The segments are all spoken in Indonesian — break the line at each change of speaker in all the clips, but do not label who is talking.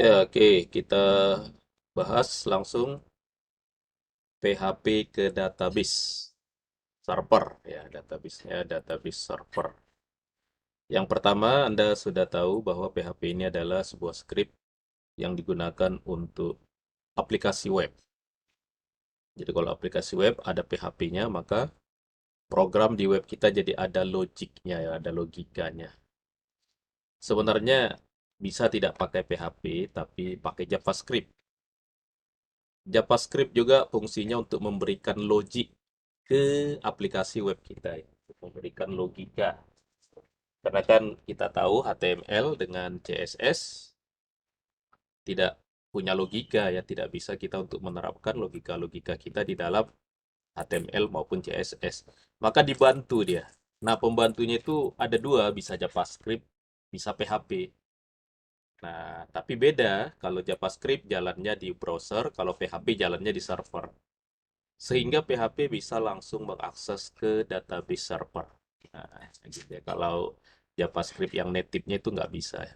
Ya, oke, kita bahas langsung PHP ke database server ya, database-nya database server. Yang pertama, Anda sudah tahu bahwa PHP ini adalah sebuah script yang digunakan untuk aplikasi web. Jadi kalau aplikasi web ada PHP-nya, maka program di web kita jadi ada logiknya ya, ada logikanya. Sebenarnya bisa tidak pakai PHP, tapi pakai JavaScript. JavaScript juga fungsinya untuk memberikan logik ke aplikasi web kita, ya, untuk memberikan logika. Karena kan kita tahu HTML dengan CSS tidak punya logika ya, tidak bisa kita untuk menerapkan logika-logika kita di dalam HTML maupun CSS. Maka dibantu dia. Nah, pembantunya itu ada dua, bisa JavaScript, bisa PHP. Nah, tapi beda kalau JavaScript jalannya di browser, kalau PHP jalannya di server. Sehingga PHP bisa langsung mengakses ke database server. Nah, gitu ya. Kalau JavaScript yang native-nya itu nggak bisa ya.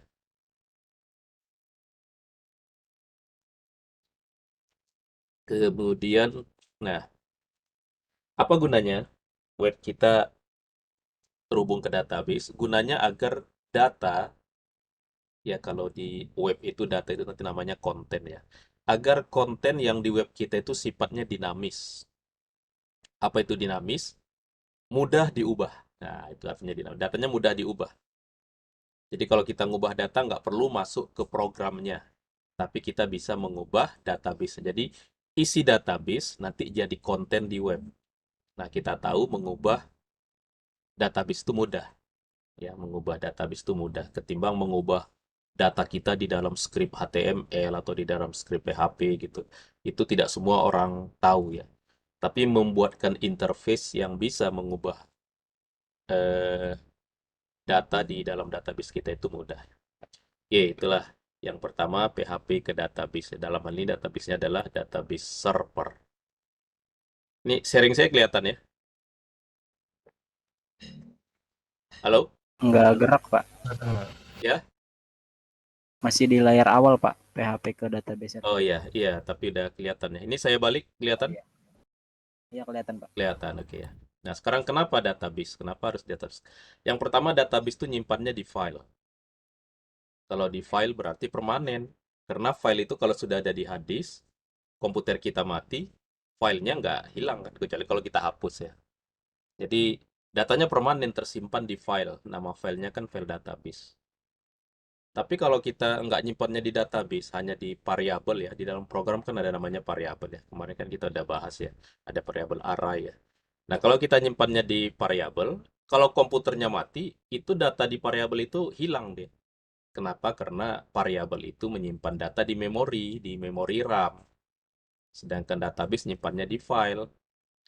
Kemudian, nah, apa gunanya web kita terhubung ke database? Gunanya agar data, ya kalau di web itu data itu nanti namanya konten ya. Agar konten yang di web kita itu sifatnya dinamis. Apa itu dinamis? Mudah diubah. Nah, itu artinya dinamis. Datanya mudah diubah. Jadi kalau kita ngubah data nggak perlu masuk ke programnya, tapi kita bisa mengubah database. Jadi isi database nanti jadi konten di web. Nah, kita tahu mengubah database itu mudah, ya mengubah database itu mudah ketimbang mengubah data kita di dalam script HTML atau di dalam script PHP gitu. Itu tidak semua orang tahu ya. Tapi membuatkan interface yang bisa mengubah eh, data di dalam database kita itu mudah. Oke, itulah yang pertama PHP ke database. Dalam hal ini database-nya adalah database server. Ini sharing saya kelihatan ya? Halo?
Nggak gerak, Pak.
Ya?
Masih di layar awal, Pak. PHP ke database
Oh
server.
iya, iya, tapi udah kelihatan ya. Ini saya balik,
Oh
kelihatan?
iya. Iya kelihatan, Pak.
Kelihatan, oke ya. Nah, sekarang kenapa database? Kenapa harus database? Yang pertama, database itu nyimpannya di file. Kalau di file berarti permanen. Karena file itu kalau sudah ada di hard disk, komputer kita mati, filenya nggak hilang kan, kecuali kalau kita hapus ya. Jadi, datanya permanen tersimpan di file. Nama filenya kan file database. Tapi kalau kita nggak nyimpannya di database, hanya di variabel ya, di dalam program kan ada namanya variabel ya. Kemarin kan kita udah bahas ya, ada variabel array ya. Nah, kalau kita nyimpannya di variabel, kalau komputernya mati, itu data di variabel itu hilang deh. Kenapa? Karena variabel itu menyimpan data di memori RAM. Sedangkan database nyimpannya di file.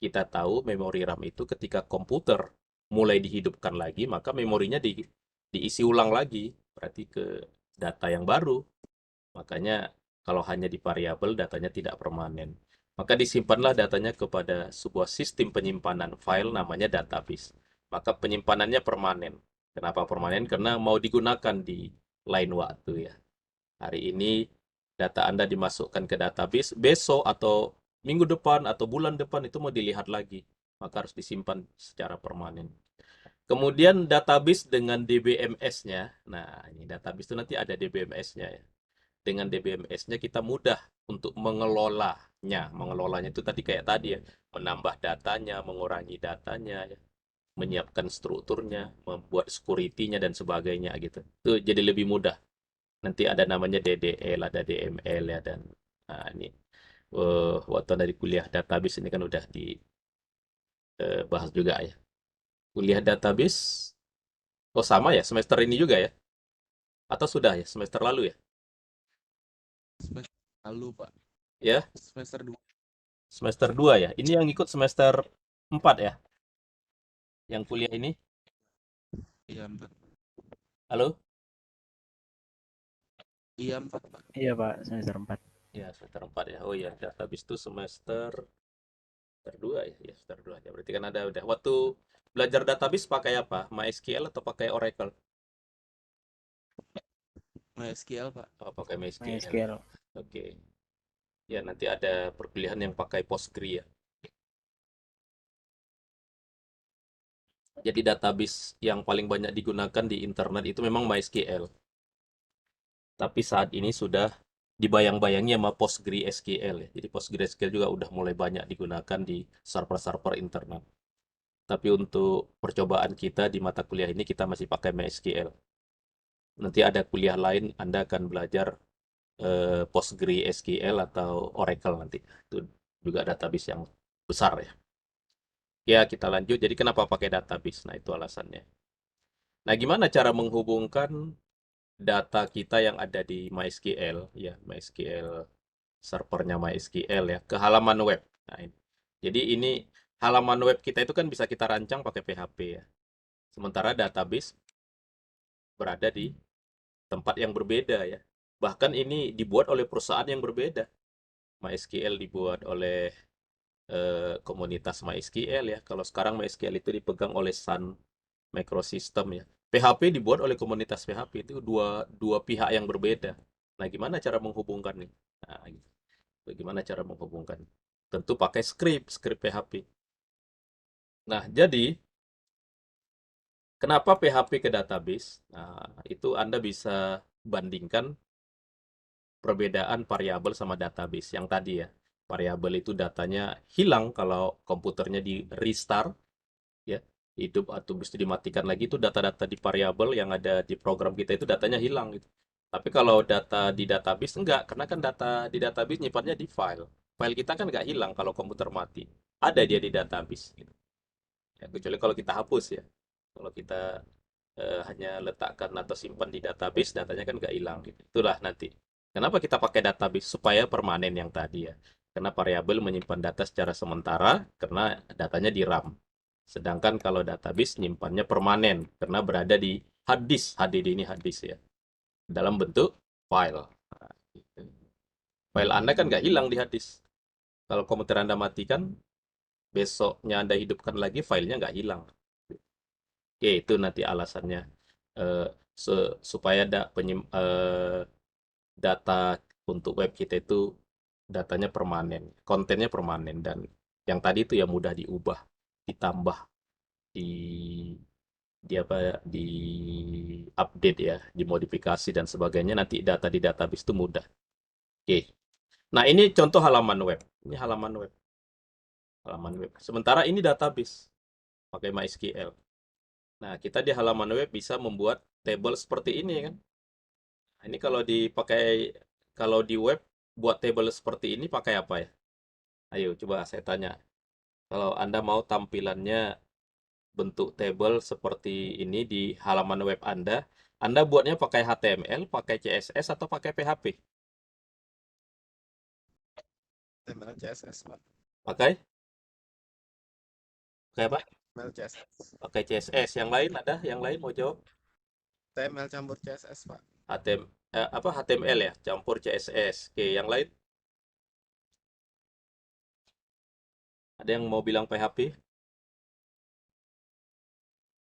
Kita tahu memori RAM itu ketika komputer mulai dihidupkan lagi, maka memorinya diisi ulang lagi. Berarti ke data yang baru. Makanya kalau hanya di variabel datanya tidak permanen. Maka disimpanlah datanya kepada sebuah sistem penyimpanan file namanya database. Maka penyimpanannya permanen. Kenapa permanen? Karena mau digunakan di lain waktu ya. Hari ini data Anda dimasukkan ke database, besok atau minggu depan atau bulan depan itu mau dilihat lagi. Maka harus disimpan secara permanen. Kemudian database dengan DBMS-nya. Nah, ini database itu nanti ada DBMS-nya ya. Dengan DBMS-nya kita mudah untuk mengelolanya. Mengelolanya itu tadi kayak tadi ya, menambah datanya, mengurangi datanya, ya, menyiapkan strukturnya, membuat security-nya dan sebagainya gitu. Itu jadi lebih mudah. Nanti ada namanya DDL, ada DML ya dan nah, ini waktu dari kuliah database ini kan udah dibahas juga ya. Kuliah database, oh sama ya semester ini juga ya? Atau sudah ya semester lalu ya?
Semester lalu, Pak.
Ya,
Semester 2.
semester 2 ya. Ini yang ikut semester 4 ya, yang kuliah ini.
Iya, 4.
Halo?
Iya, 4, Pak.
Iya, Pak. Semester 4.
Ya, semester 4 ya. Oh iya, database itu semester 2 ya. Ya, semester 2 ya. Berarti kan ada udah. Waktu belajar database pakai apa? MySQL atau pakai Oracle?
MySQL, Pak.
Oh, pakai MySQL.
MySQL.
Oke. Ya, nanti ada perkuliahan yang pakai Postgre ya. Jadi database yang paling banyak digunakan di internet itu memang MySQL. Tapi saat ini sudah dibayang-bayangi sama PostgreSQL ya. Jadi PostgreSQL juga udah mulai banyak digunakan di server-server internet. Tapi untuk percobaan kita di mata kuliah ini kita masih pakai MySQL. Nanti ada kuliah lain Anda akan belajar PostgreSQL atau Oracle nanti. Itu juga database yang besar ya. Ya, kita lanjut. Jadi kenapa pakai database? Nah, itu alasannya. Nah, gimana cara menghubungkan data kita yang ada di MySQL, ya, MySQL servernya MySQL ya, ke halaman web. Nah, ini. Jadi ini halaman web kita itu kan bisa kita rancang pakai PHP ya. Sementara database berada di tempat yang berbeda ya. Bahkan ini dibuat oleh perusahaan yang berbeda. MySQL dibuat oleh komunitas MySQL ya. Kalau sekarang MySQL itu dipegang oleh Sun Microsystem ya. PHP dibuat oleh komunitas PHP itu dua pihak yang berbeda. Nah, gimana cara menghubungkan nih? Nah, gitu. Bagaimana cara menghubungkan? Tentu pakai script PHP. Nah, jadi kenapa PHP ke database? Nah, itu Anda bisa bandingkan perbedaan variabel sama database yang tadi ya. Variabel itu datanya hilang kalau komputernya di restart ya, hidup atau bisa dimatikan lagi, itu data-data di variabel yang ada di program kita itu datanya hilang gitu. Tapi kalau data di database enggak, karena kan data di database nyimpannya di file. File kita kan nggak hilang kalau komputer mati. Ada dia di database gitu. Ya, kecuali kalau kita hapus ya. Kalau kita hanya letakkan atau simpan di database, datanya kan nggak hilang gitu. Itulah nanti. Kenapa kita pakai database? Supaya permanen yang tadi ya. Karena variabel menyimpan data secara sementara, karena datanya di RAM. Sedangkan kalau database nyimpannya permanen, karena berada di hard disk. HDD ini hard disk ya. Dalam bentuk file. Nah, gitu. File Anda kan nggak hilang di hard disk. Kalau komputer Anda matikan, besoknya Anda hidupkan lagi, filenya nggak hilang. Oke, itu nanti alasannya. Eh, supaya data untuk web kita itu datanya permanen, kontennya permanen, dan yang tadi itu ya mudah diubah, ditambah, di di update ya, dimodifikasi dan sebagainya. Nanti data di database itu mudah. Oke. Nah, ini contoh halaman web. Ini halaman web. Halaman web. Sementara ini database pakai MySQL. Nah, kita di halaman web bisa membuat table seperti ini kan. Nah, ini kalau di web buat table seperti ini pakai apa ya? Ayo coba saya tanya. Kalau Anda mau tampilannya bentuk table seperti ini di halaman web Anda buatnya pakai HTML, pakai CSS atau pakai PHP?
HTML CSS, Pak.
Pakai? Pakai apa?
HTML CSS.
Pakai CSS. Yang lain ada? Yang lain mau jawab?
HTML campur CSS, Pak.
HTML ya, campur CSS. Oke, yang lain? Ada yang mau bilang PHP?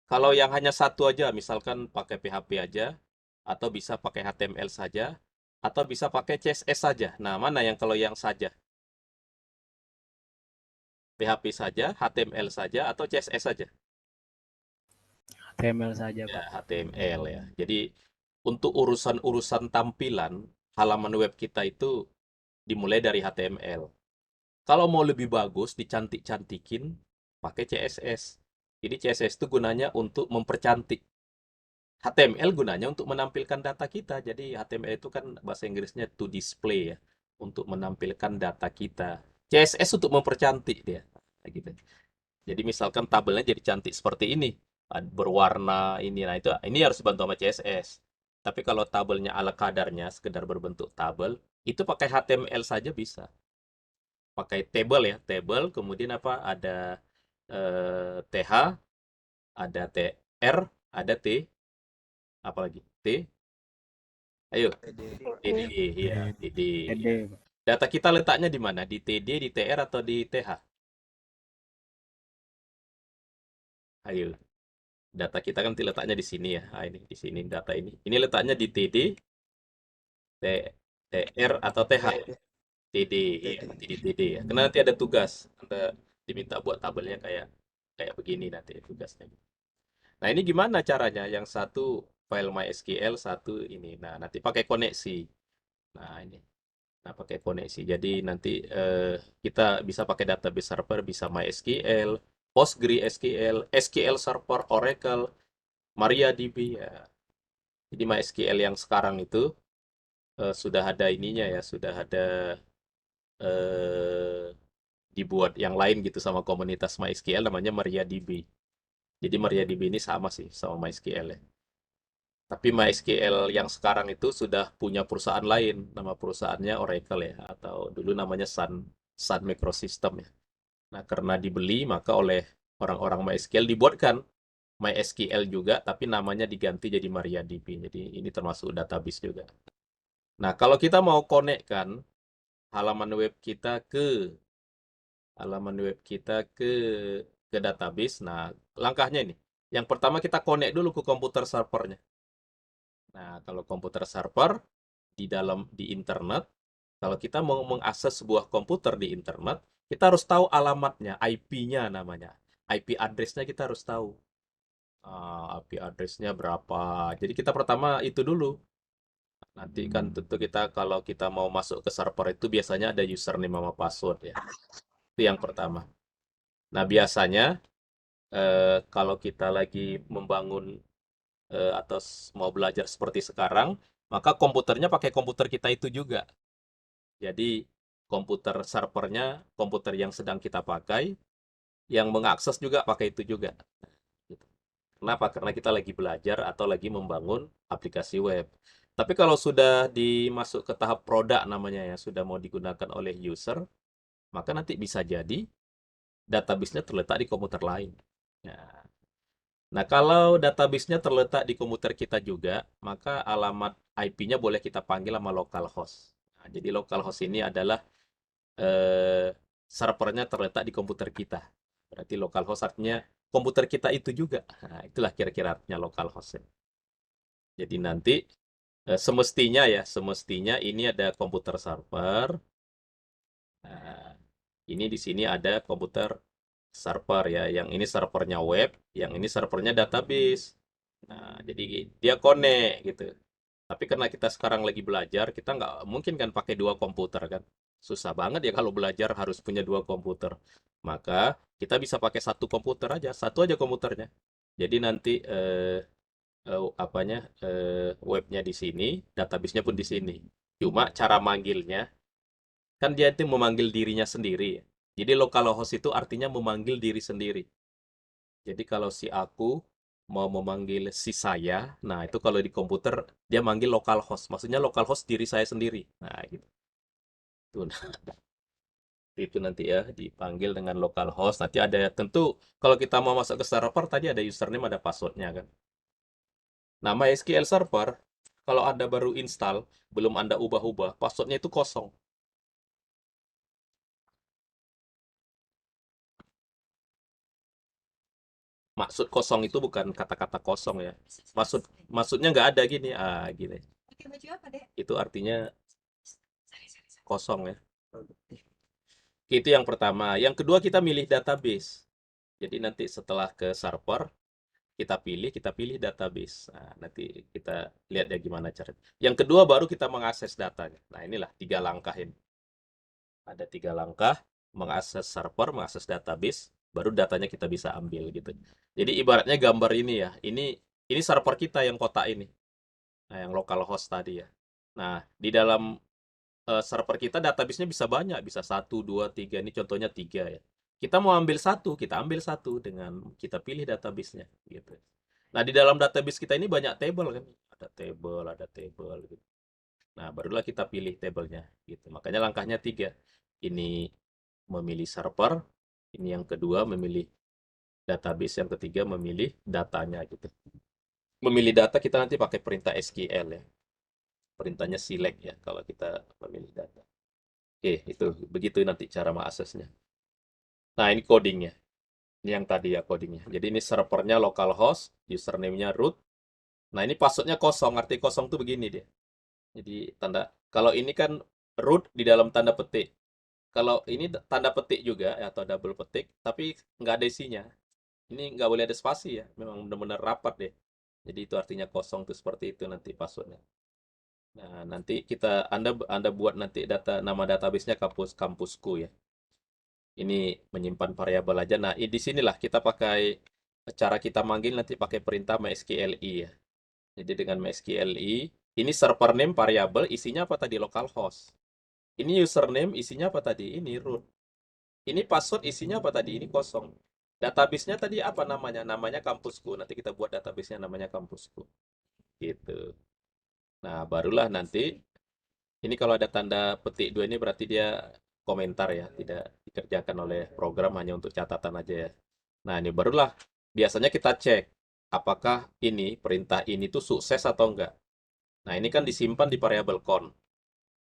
Kalau yang hanya satu aja, misalkan pakai PHP aja, atau bisa pakai HTML saja, atau bisa pakai CSS saja. Nah, mana yang kalau yang saja? PHP saja, HTML saja, atau CSS saja?
HTML saja,
Ya,
Pak.
HTML ya. Jadi, untuk urusan-urusan tampilan, halaman web kita itu dimulai dari HTML. Kalau mau lebih bagus, dicantik-cantikin, pakai CSS. Jadi CSS itu gunanya untuk mempercantik. HTML gunanya untuk menampilkan data kita. Jadi HTML itu kan bahasa Inggrisnya to display ya, untuk menampilkan data kita. CSS untuk mempercantik dia. Nah, gitu. Jadi misalkan tabelnya jadi cantik seperti ini, berwarna ini. Nah, itu ini harus dibantu sama CSS. Tapi kalau tabelnya ala kadarnya, sekedar berbentuk tabel, itu pakai HTML saja bisa. Pakai table ya, table, kemudian apa? Ada TH, ada TR, ada T, apalagi T. Ayo,
TD.
TD, iya, TD. Ya.
TD, Pak.
Data kita letaknya di mana? Di TD, di TR, atau di TH? Ayo, data kita kan letaknya di sini ya. Ah, ini di sini data ini. Ini letaknya di TD TR atau TH? TD, iya, TD ya. Karena nanti ada tugas, Anda diminta buat tabelnya kayak kayak begini nanti tugasnya. Nah, ini gimana caranya? Yang satu file MySQL, satu ini. Nah, nanti pakai koneksi. Nah, ini. Nah, pakai koneksi. Jadi nanti kita bisa pakai database server, bisa MySQL, PostgreSQL, SQL Server, Oracle, MariaDB ya. Jadi MySQL yang sekarang itu sudah ada ininya ya, sudah ada eh, dibuat yang lain gitu sama komunitas MySQL namanya MariaDB. Jadi MariaDB ini sama sih sama MySQL ya. Tapi MySQL yang sekarang itu sudah punya perusahaan lain, nama perusahaannya Oracle ya, atau dulu namanya Sun Microsystem ya. Nah, karena dibeli maka oleh orang-orang MySQL dibuatkan MySQL juga, tapi namanya diganti jadi MariaDB. Jadi ini termasuk database juga. Nah, kalau kita mau konekkan halaman web kita ke database. Nah, langkahnya ini. Yang pertama kita connect dulu ke komputer servernya. Nah, kalau komputer server di internet, kalau kita mau mengakses sebuah komputer di internet, kita harus tahu alamatnya, IP-nya namanya. IP address-nya kita harus tahu. IP address-nya berapa. Jadi kita pertama itu dulu. Nanti kan tentu kita kalau kita mau masuk ke server itu biasanya ada username sama password ya. Itu yang pertama. Nah, biasanya kalau kita lagi membangun atau mau belajar seperti sekarang, maka komputernya pakai komputer kita itu juga. Jadi komputer servernya, komputer yang sedang kita pakai, yang mengakses juga pakai itu juga. Gitu. Kenapa? Karena kita lagi belajar atau lagi membangun aplikasi web. Tapi kalau sudah dimasuk ke tahap produk namanya ya, sudah mau digunakan oleh user, maka nanti bisa jadi database-nya terletak di komputer lain. Ya. Nah, kalau database-nya terletak di komputer kita juga, maka alamat IP-nya boleh kita panggil sama localhost. Nah, jadi localhost ini adalah eh, servernya terletak di komputer kita. Berarti localhost artinya komputer kita itu juga. Nah, itulah kira-kira artinya localhost. Ya. Jadi nanti semestinya ini ada komputer server. Nah, ini di sini ada komputer server ya. Yang ini servernya web, yang ini servernya database. Nah, jadi dia connect gitu. Tapi karena kita sekarang lagi belajar, kita nggak mungkin kan pakai dua komputer kan. Susah banget ya kalau belajar harus punya dua komputer. Maka kita bisa pakai satu komputer aja, satu aja komputernya. Jadi nanti webnya di sini, database-nya pun di sini. Cuma cara manggilnya kan dia itu memanggil dirinya sendiri ya. Jadi localhost itu artinya memanggil diri sendiri. Jadi kalau si aku mau memanggil si saya, nah itu kalau di komputer dia manggil localhost, maksudnya localhost diri saya sendiri. Nah, gitu. Tuh, itu nanti ya dipanggil dengan localhost. Nanti ada tentu kalau kita mau masuk ke server tadi ada username, ada passwordnya kan. Nah, MySQL Server kalau Anda baru install, belum Anda ubah-ubah, passwordnya itu kosong. Maksud kosong itu bukan kata-kata kosong ya. Maksudnya nggak ada gini, gini. Itu artinya kosong ya. Itu yang pertama. Yang kedua kita milih database. Jadi nanti setelah ke server, kita pilih database. Nah, nanti kita lihat ya gimana caranya. Yang kedua baru kita mengakses datanya. Nah, inilah 3 langkah ini. Ada 3 langkah, mengakses server, mengakses database, baru datanya kita bisa ambil gitu. Jadi ibaratnya gambar ini ya. Ini server kita yang kotak ini. Nah, yang localhost tadi ya. Nah, di dalam server kita database-nya bisa banyak, bisa 1, 2, 3. Ini contohnya 3 ya. Kita mau ambil satu, kita ambil satu dengan kita pilih database-nya gitu. Nah, di dalam database kita ini banyak table kan. Ada table gitu. Nah, barulah kita pilih tabelnya gitu. Makanya langkahnya 3. Ini memilih server, ini yang kedua memilih database, yang ketiga memilih datanya gitu. Memilih data kita nanti pakai perintah SQL ya. Perintahnya select ya kalau kita memilih data. Oke, itu begitu nanti cara mengaksesnya. Nah, ini codingnya. Ini yang tadi ya codingnya. Jadi ini servernya localhost, username-nya root. Nah, ini passwordnya kosong. Arti kosong tuh begini dia. Jadi kalau ini kan root di dalam tanda petik. Kalau ini tanda petik juga ya, atau double petik, tapi nggak ada isinya. Ini nggak boleh ada spasi ya, memang benar-benar rapat deh. Jadi itu artinya kosong tuh seperti itu nanti passwordnya. Nah, nanti Anda buat nanti nama database-nya kampusku ya. Ini menyimpan variabel aja. Nah, di sinilah kita pakai cara kita manggil nanti pakai perintah MySQLi ya. Jadi dengan MySQLi, ini server name variabel isinya apa tadi? Localhost. Ini username isinya apa tadi? Ini root. Ini password isinya apa tadi? Ini kosong. Database-nya tadi apa namanya? Namanya kampusku. Nanti kita buat database-nya namanya kampusku. Gitu. Nah, barulah nanti ini kalau ada tanda petik dua ini berarti dia komentar ya, tidak dikerjakan oleh program, hanya untuk catatan aja ya. Nah, ini barulah biasanya kita cek apakah ini perintah ini tuh sukses atau enggak. Nah, ini kan disimpan di variabel con.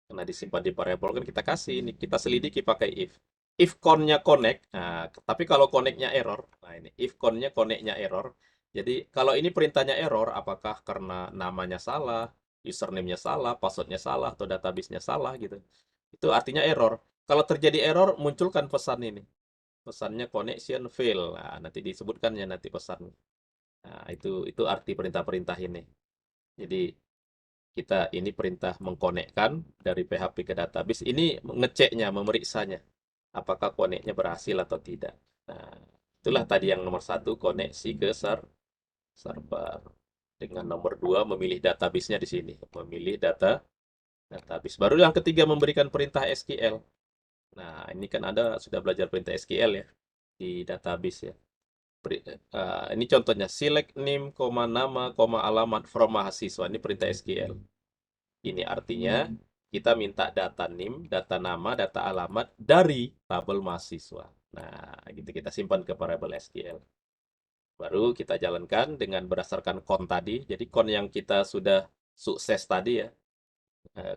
Karena disimpan di variabel kan kita kasih ini, kita selidiki pakai if. If con-nya connect, nah, tapi kalau connect-nya error, nah ini if con-nya connect-nya error. Jadi kalau ini perintahnya error, apakah karena namanya salah, username-nya salah, password-nya salah, atau database-nya salah gitu. Itu artinya error. Kalau terjadi error, munculkan pesan ini. Pesannya connection fail. Nah, nanti disebutkan ya nanti pesannya. Nah, itu arti perintah-perintah ini. Jadi kita ini perintah mengkonekkan dari PHP ke database. Ini ngeceknya, memeriksanya. Apakah koneknya berhasil atau tidak. Nah, itulah tadi yang nomor satu, koneksi ke server. Dengan nomor dua, memilih database-nya di sini. Memilih database. Baru yang ketiga, memberikan perintah SQL. Nah, ini kan Anda sudah belajar perintah SQL ya, di database ya. Ini contohnya, select name, nama, alamat from mahasiswa. Ini perintah SQL. Ini artinya kita minta data NIM, data nama, data alamat dari tabel mahasiswa. Nah, gitu kita simpan ke variabel SQL. Baru kita jalankan dengan berdasarkan con tadi. Jadi con yang kita sudah sukses tadi ya.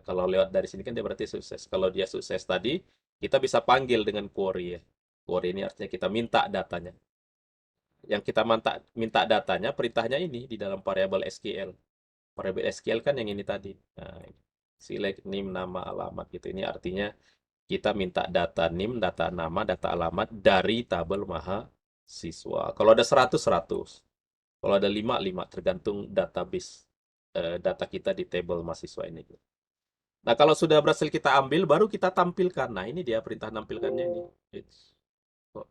Kalau lewat dari sini kan dia berarti sukses. Kalau dia sukses tadi, kita bisa panggil dengan query ya. Query ini artinya kita minta datanya. Yang kita minta datanya, perintahnya ini di dalam variabel SQL. Variabel SQL kan yang ini tadi. Nah, select name, nama, alamat gitu. Ini artinya kita minta data NIM, data nama, data alamat dari tabel mahasiswa. Kalau ada 100, 100. Kalau ada 5, 5. Tergantung database data kita di table mahasiswa ini. Nah, kalau sudah berhasil kita ambil, baru kita tampilkan. Nah, ini dia perintah nampilkannya ini. Oh,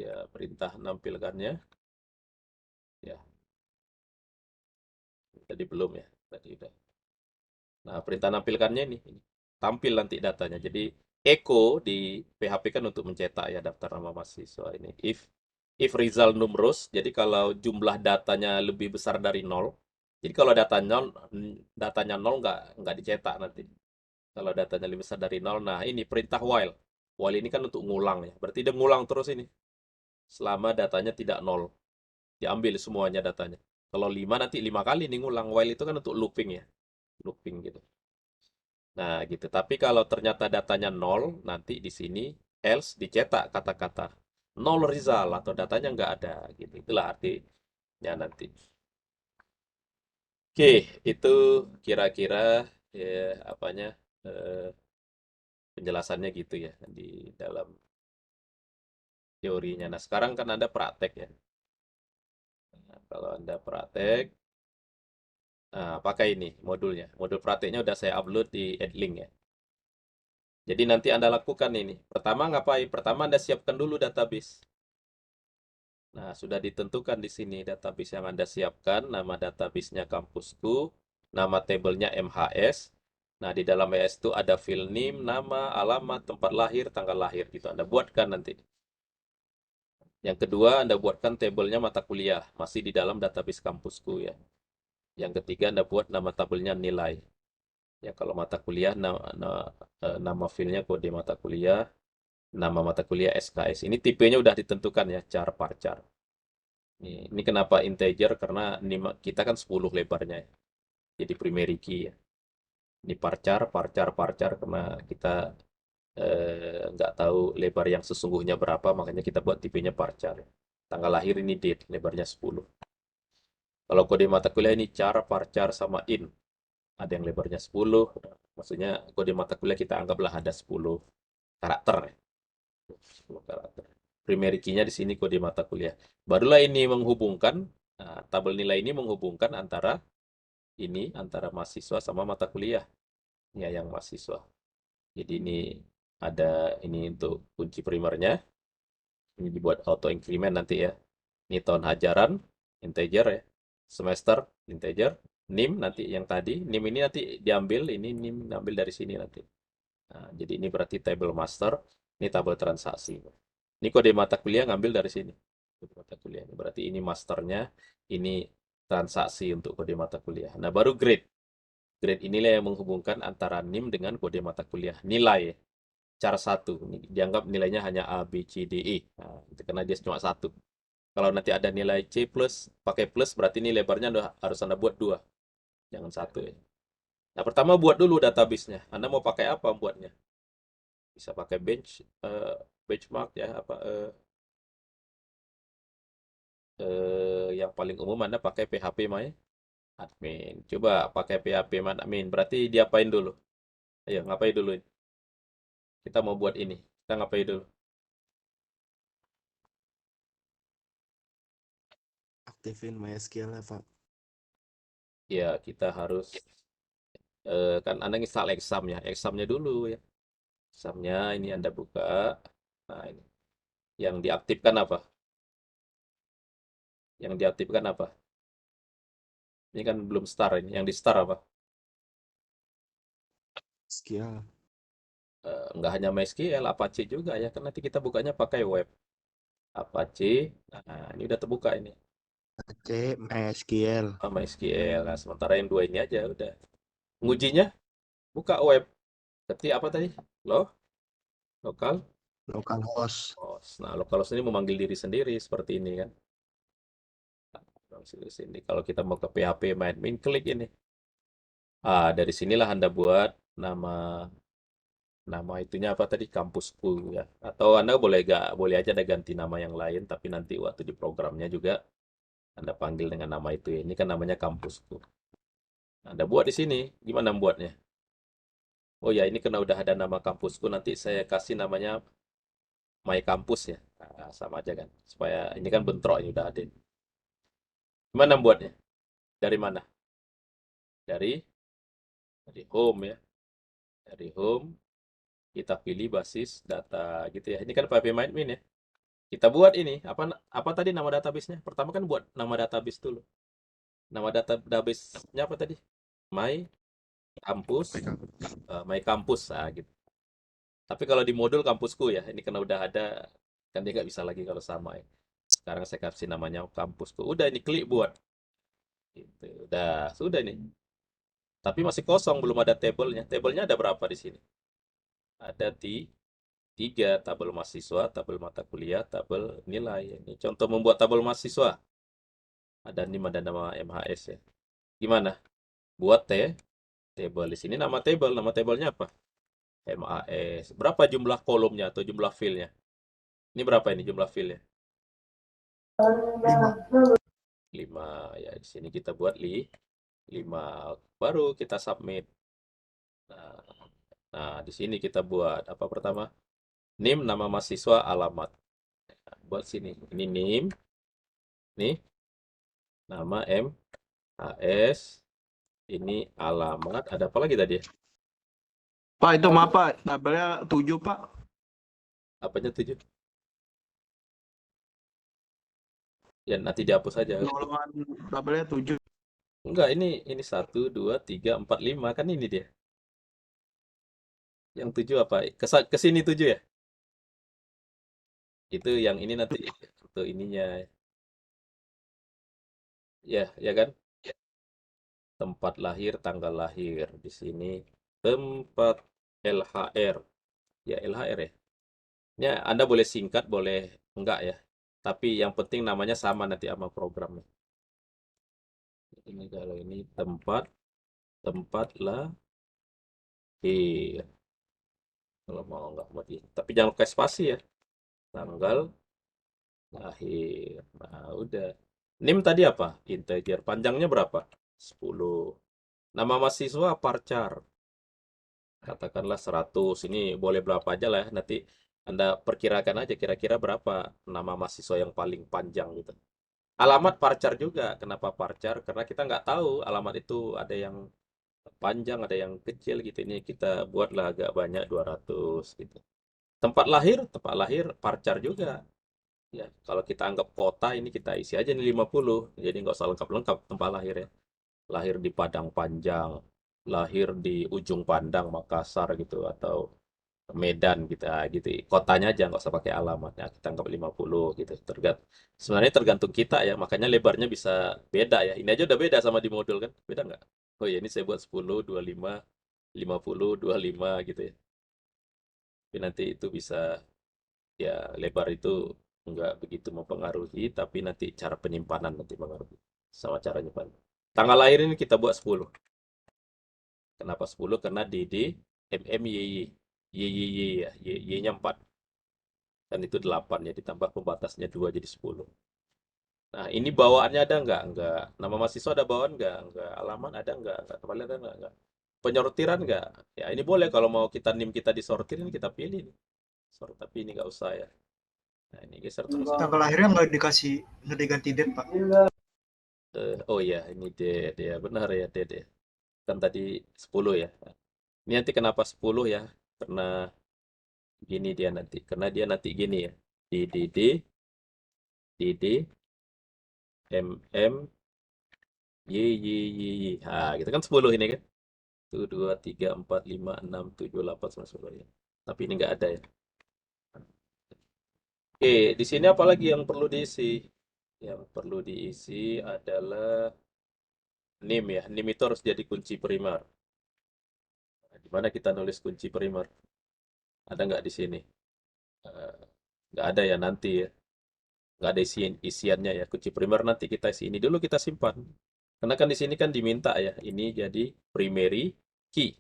ya, perintah nampilkannya. Ya, tadi belum ya. Tadi udah. Nah, perintah nampilkannya ini. Tampil nanti datanya. Jadi, echo di PHP kan untuk mencetak ya daftar nama mahasiswa ini. If result numerous, jadi kalau jumlah datanya lebih besar dari 0, jadi kalau datanya 0 nggak dicetak nanti. Kalau datanya lebih besar dari 0, nah ini perintah while. While ini kan untuk ngulang ya. Berarti dia ngulang terus ini. Selama datanya tidak 0. Diambil semuanya datanya. Kalau 5 nanti 5 kali nih ngulang. While itu kan untuk looping ya. Looping gitu. Nah, gitu. Tapi kalau ternyata datanya 0, nanti di sini else dicetak kata-kata null result atau datanya nggak ada gitu. Itulah artinya nanti. Oke, itu kira-kira ya, apanya eh, penjelasannya gitu ya di dalam teorinya. Nah, sekarang kan Anda praktek ya. Nah, kalau Anda praktek, pakai ini modulnya. Modul prakteknya udah saya upload di Edlink ya. Jadi nanti Anda lakukan ini. Pertama ngapain? Pertama Anda siapkan dulu database. Nah, sudah ditentukan di sini database yang Anda siapkan. Nama database-nya kampusku. Nama tabelnya MHS. Nah, di dalam MHS itu ada file name, nama, alamat, tempat lahir, tanggal lahir. Gitu Anda buatkan nanti. Yang kedua, Anda buatkan tabelnya mata kuliah. Masih di dalam database kampusku ya. Yang ketiga, Anda buat nama tabelnya nilai. Ya, kalau mata kuliah, nama filenya kode mata kuliah, nama mata kuliah SKS. Ini tipenya udah ditentukan ya, char parchar. Ini kenapa integer? Karena kita kan 10 lebarnya ya. Jadi primary key ya. Ini parchar, parchar, parchar karena kita nggak tahu lebar yang sesungguhnya berapa, makanya kita buat tipenya parchar. Tanggal lahir ini date, lebarnya 10. Kalau kode mata kuliah ini char, varchar, sama int. Ada yang lebarnya 10. Maksudnya kode mata kuliah kita anggaplah ada 10 karakter ya. 10 karakter. Primary key-nya di sini kode mata kuliah. Barulah ini menghubungkan, tabel nilai ini menghubungkan antara antara mahasiswa sama mata kuliah. Ya, yang mahasiswa. Jadi ini ada ini untuk kunci primernya. Ini dibuat auto increment nanti ya. Ini tahun ajaran, integer ya. Semester, integer. NIM nanti yang tadi. NIM ini nanti diambil, ini NIM diambil dari sini nanti. Nah, jadi ini berarti table master, ini tabel transaksi. Ini kode mata kuliah ngambil dari sini. Kode mata kuliah. Berarti ini masternya, ini transaksi untuk kode mata kuliah. Nah, baru grade. Grade inilah yang menghubungkan antara NIM dengan kode mata kuliah. Nilai, cara satu. Dianggap nilainya hanya A, B, C, D, E. Nah, itu karena dia cuma satu. Kalau nanti ada nilai C plus, pakai plus, berarti ini lebarnya harus Anda buat 2. Jangan 1 ya. Nah, pertama buat dulu database-nya. Anda mau pakai apa buatnya? Bisa pakai benchmark ya, yang paling umum Anda pakai PHP My Admin. Coba pakai PHP My Admin. Berarti diapain dulu? Ayo, ngapain dulu? Kita mau buat ini. Kita ngapain dulu?
Aktifin MySQL ya, Pak.
Ya, kita harus kan Anda install exam ya. Examnya dulu ya. Examnya ini Anda buka. Nah, ini. Yang diaktifkan apa? Yang diaktifkan apa? Ini kan belum start ini. Yang di start apa?
SQL.
Nggak hanya MySQL, Apache juga ya. Kan nanti kita bukanya pakai web. Apache. Nah, ini udah terbuka ini.
C, MySQL.
Sama SQL. Nah, sementara yang dua ini aja udah. Ngujinya buka web. Ketik apa tadi? Lokal
Localhost.
host. Nah, localhost ini memanggil diri sendiri seperti ini kan. Langsung di sini. Kalau kita mau ke PHP admin, klik ini. Dari sinilah Anda buat nama nama itunya apa tadi? Kampusku ya. Atau Anda boleh aja ada ganti nama yang lain, tapi nanti waktu di programnya juga Anda panggil dengan nama itu ya. Ini kan namanya kampusku. Anda buat di sini. Gimana membuatnya? Oh ya, ini karena udah ada nama kampusku, nanti saya kasih namanya My Campus ya. Nah, sama aja kan. Supaya ini kan bentrok ini udah ada. Gimana buatnya? Dari mana? Dari dari home ya. Dari home kita pilih basis data gitu ya. Ini kan PHP admin ya. Kita buat ini apa tadi nama database-nya? Pertama kan buat nama database dulu. Nama database-nya apa tadi? My Campus, My Campus gitu. Tapi kalau di modul kampusku ya, ini karena udah ada kan dia nggak bisa lagi kalau sama ya. Sekarang saya kasih namanya kampusku. Udah ini klik buat. Gitu. Udah, sudah nih. Tapi masih kosong, belum ada tabelnya. Tabelnya ada berapa di sini? Ada 3, tabel mahasiswa, tabel mata kuliah, tabel nilai. Ini contoh membuat tabel mahasiswa. Ada nama MHS ya. Gimana? Buat table di sini nama tabelnya apa? MAS. Berapa jumlah kolomnya atau jumlah fieldnya? Ini berapa ini jumlah fieldnya? 5 ya. Di sini kita buat 5. Baru kita submit. Nah, di sini kita buat apa pertama? NIM nama mahasiswa, alamat. Nah, buat sini. Ini NIM, nih nama MHS, ini alamat. Ada apa lagi tadi ya?
Pak, itu maaf Pak, tabelnya 7 Pak.
Apanya 7? Ya nanti dihapus saja.
Golongan tabelnya 7.
Enggak, ini 1, 2, 3, 4, 5 kan ini dia. Yang 7 apa? Ke sini 7 ya? Itu yang ini nanti untuk ininya. Ya, ya kan? Tempat lahir, tanggal lahir di sini. Tempat LHR. Ya, LHR ya. Ya, Anda boleh singkat, boleh enggak ya. Tapi yang penting namanya sama nanti sama programnya. Ini kalau ini tempat lahir. Kalau mau enggak mau di. Tapi jangan pakai spasi ya. Tanggal lahir. Nah, udah. NIM tadi apa? Integer. Panjangnya berapa? 10. Nama mahasiswa parchar. Katakanlah 100. Ini boleh berapa aja lah ya. Nanti Anda perkirakan aja kira-kira berapa nama mahasiswa yang paling panjang gitu. Alamat parchar juga. Kenapa parchar? Karena kita nggak tahu alamat itu ada yang panjang, ada yang kecil gitu. Ini kita buatlah agak banyak 200 gitu. Tempat lahir parchar juga. Ya, kalau kita anggap kota ini kita isi aja nih 50. Jadi nggak usah lengkap-lengkap tempat lahir ya. Lahir di Padang Panjang, lahir di Ujung Pandang, Makassar gitu, atau Medan gitu, gitu. Kotanya aja nggak usah pakai alamat. Ya, kita anggap 50 gitu. Sebenarnya tergantung kita ya, makanya lebarnya bisa beda ya. Ini aja udah beda sama di modul kan? Beda nggak? Oh ya, ini saya buat 10, 25, 50, 25 gitu ya. Tapi nanti itu bisa, ya lebar itu nggak begitu mempengaruhi, tapi nanti cara penyimpanan nanti mempengaruhi. Sama cara nyimpan. Tanggal lahir ini kita buat 10. Kenapa 10? Karena DD, MM, YY. YYY ya, Y-nya 4. Dan itu 8 ya, ditambah pembatasnya 2 jadi 10. Nah, ini bawaannya ada nggak? Nggak. Nama mahasiswa ada bawaan nggak? Nggak. Alamat ada nggak? Nggak. Tempat lihat ada nggak? Nggak. Penyortiran nggak? Ya, ini boleh kalau mau kita NIM kita disortir, ini kita pilih nih. Sort, tapi ini nggak usah ya. Nah, ini geser terus.
Tanggal lahirnya nggak diganti date, Pak.
Oh iya, ini D ya, benar ya D ya. Kan tadi 10 ya. Ini nanti kenapa 10 ya? Karena gini dia nanti. Karena dia nanti gini ya. D M M Y. Nah, gitu kan 10 ini kan. 1, 2, 3, 4, 5, 6, 7, 8, 9, 10 ya. Tapi ini nggak ada ya. Oke, di sini apa lagi yang perlu diisi? Yang perlu diisi adalah NIM ya. NIM itu harus jadi kunci primer. Nah, di mana kita nulis kunci primer? Ada nggak di sini? Eh, nggak ada ya nanti ya. Nggak ada isiannya ya. Kunci primer nanti kita isi. Ini dulu kita simpan. Karena kan di sini kan diminta ya. Ini jadi primary key.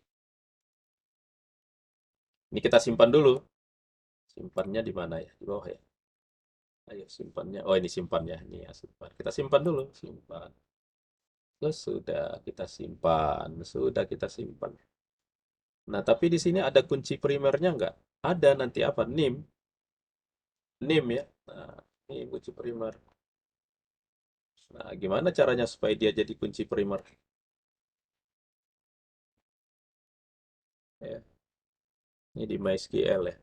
Ini kita simpan dulu. Simpannya di mana ya? Di bawah ya. Ayo simpannya. Oh ini simpannya. Ini ya simpan. Kita simpan dulu. Simpan. Terus sudah kita simpan. Sudah kita simpan. Nah tapi di sini ada kunci primernya nggak? Ada nanti apa? NIM. NIM ya. Nah ini kunci primer. Nah gimana caranya supaya dia jadi kunci primer? Ya. Ini di MySQL ya.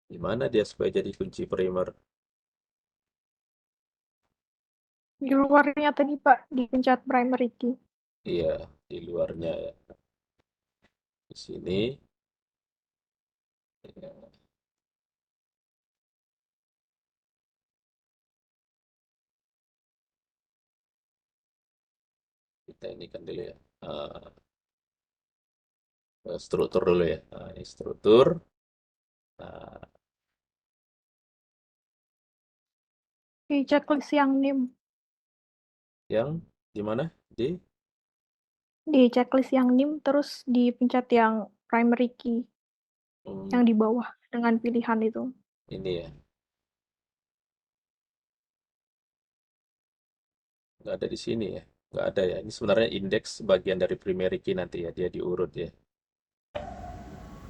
Gimana dia supaya jadi kunci primer?
Di luarnya tadi Pak, dipencet primary key.
Iya, di luarnya ya. Di sini. Ya, kita ini kan dulu ya. Struktur dulu ya. Nah, ini struktur. Nah,
Di checklist yang NIM.
yang di mana?
Di checklist yang NIM, terus dipencet yang primary key,
Hmm,
yang di bawah dengan pilihan itu.
ini ya. Nggak ada di sini ya. Nggak ada ya. Ini sebenarnya indeks bagian dari primary key nanti ya. Dia diurut ya.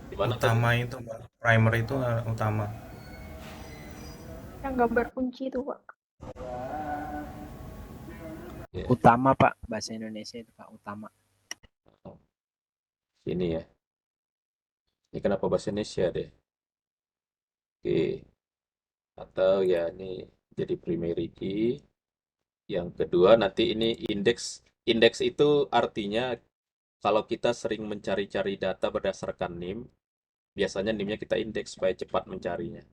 Di mana tadi?
Utama itu, Pak. Primer itu utama.
Yang gambar kunci itu Pak.
Ya,
Utama Pak, bahasa Indonesia itu Pak, utama.
sini ya. Ini kenapa bahasa Indonesia deh? Oke. Atau ya ini jadi primary key. Yang kedua nanti ini indeks. Indeks itu artinya kalau kita sering mencari-cari data berdasarkan NIM, biasanya NIM-nya kita indeks supaya cepat mencarinya.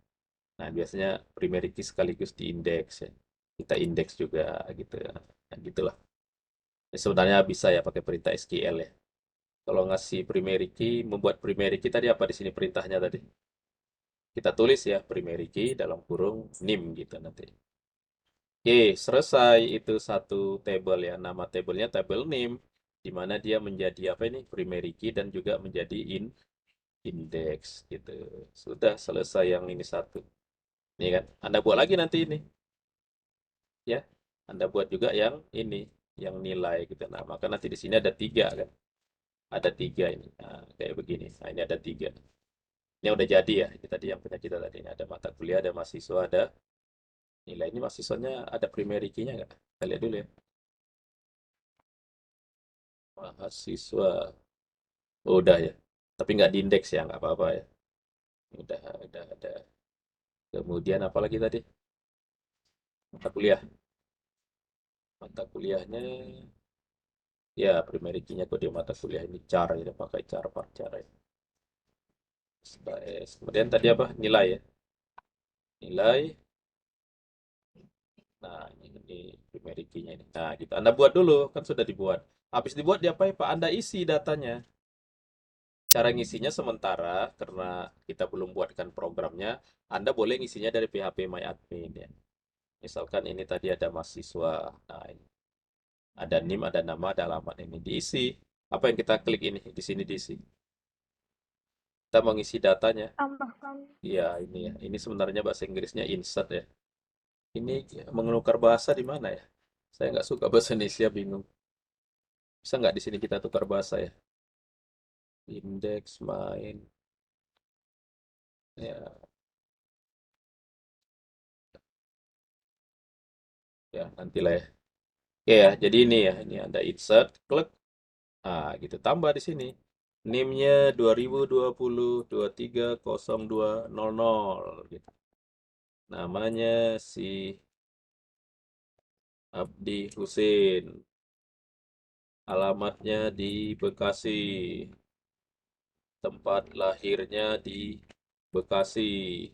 Nah, biasanya primary key sekaligus diindeks ya. Kita indeks juga gitu ya. Nah, gitulah. Ya, sebenarnya bisa ya pakai perintah SQL ya. Kalau ngasih primary key, membuat primary key tadi apa di sini perintahnya tadi? Kita tulis ya primary key dalam kurung NIM gitu nanti. Oke, selesai itu satu table ya. Nama tabelnya tabel name, di mana dia menjadi apa ini? Primary key dan juga menjadi index gitu. Sudah selesai yang ini satu. Ini kan, Anda buat lagi nanti ini. ya. Anda buat juga yang ini, yang nilai gitu. Nah, maka nanti di sini ada 3 kan. Ada 3 ini. Nah, kayak begini. Nah, ini ada 3. Ini udah jadi ya. Ini tadi yang punya kita tadi. Ini ada mata kuliah, ada mahasiswa, ada nilai. Ini mahasiswanya ada primary key-nya nggak? Kita lihat dulu ya. Mahasiswa. Oh, udah ya. Tapi nggak diindeks ya, nggak apa-apa ya. Udah ada. Kemudian apa lagi tadi? Mata kuliah. Mata kuliahnya ya primary key-nya kode mata kuliah ini char ya, pakai char varchar ya. SKS. Kemudian tadi apa? Nilai ya. Nilai. Nah, ini primary key-nya ini. Nah, gitu. Anda buat dulu, kan sudah dibuat. Habis dibuat diapain, Pak? Anda isi datanya. Cara ngisinya sementara, karena kita belum buatkan programnya, Anda boleh ngisinya dari PHP MyAdmin ya. Misalkan ini tadi ada mahasiswa. Nah, ini. Ada NIM, ada nama, ada alamat ini. Diisi. Apa yang kita klik ini? Di sini diisi. Kita mengisi datanya.
Tambahkan.
Iya, ini ya. Ini sebenarnya bahasa Inggrisnya insert ya. Ini menukar bahasa di mana ya? Saya nggak suka bahasa Indonesia, bingung. Bisa nggak di sini kita tukar bahasa ya? Indeks main. Ya, ya nantilah ya. Oke ya, jadi ini ya. Ini ada insert, klik. Ah, gitu. Tambah di sini. NIM-nya 2020-230200 gitu. Namanya si Abdi Husin. Alamatnya di Bekasi. Tempat lahirnya di Bekasi.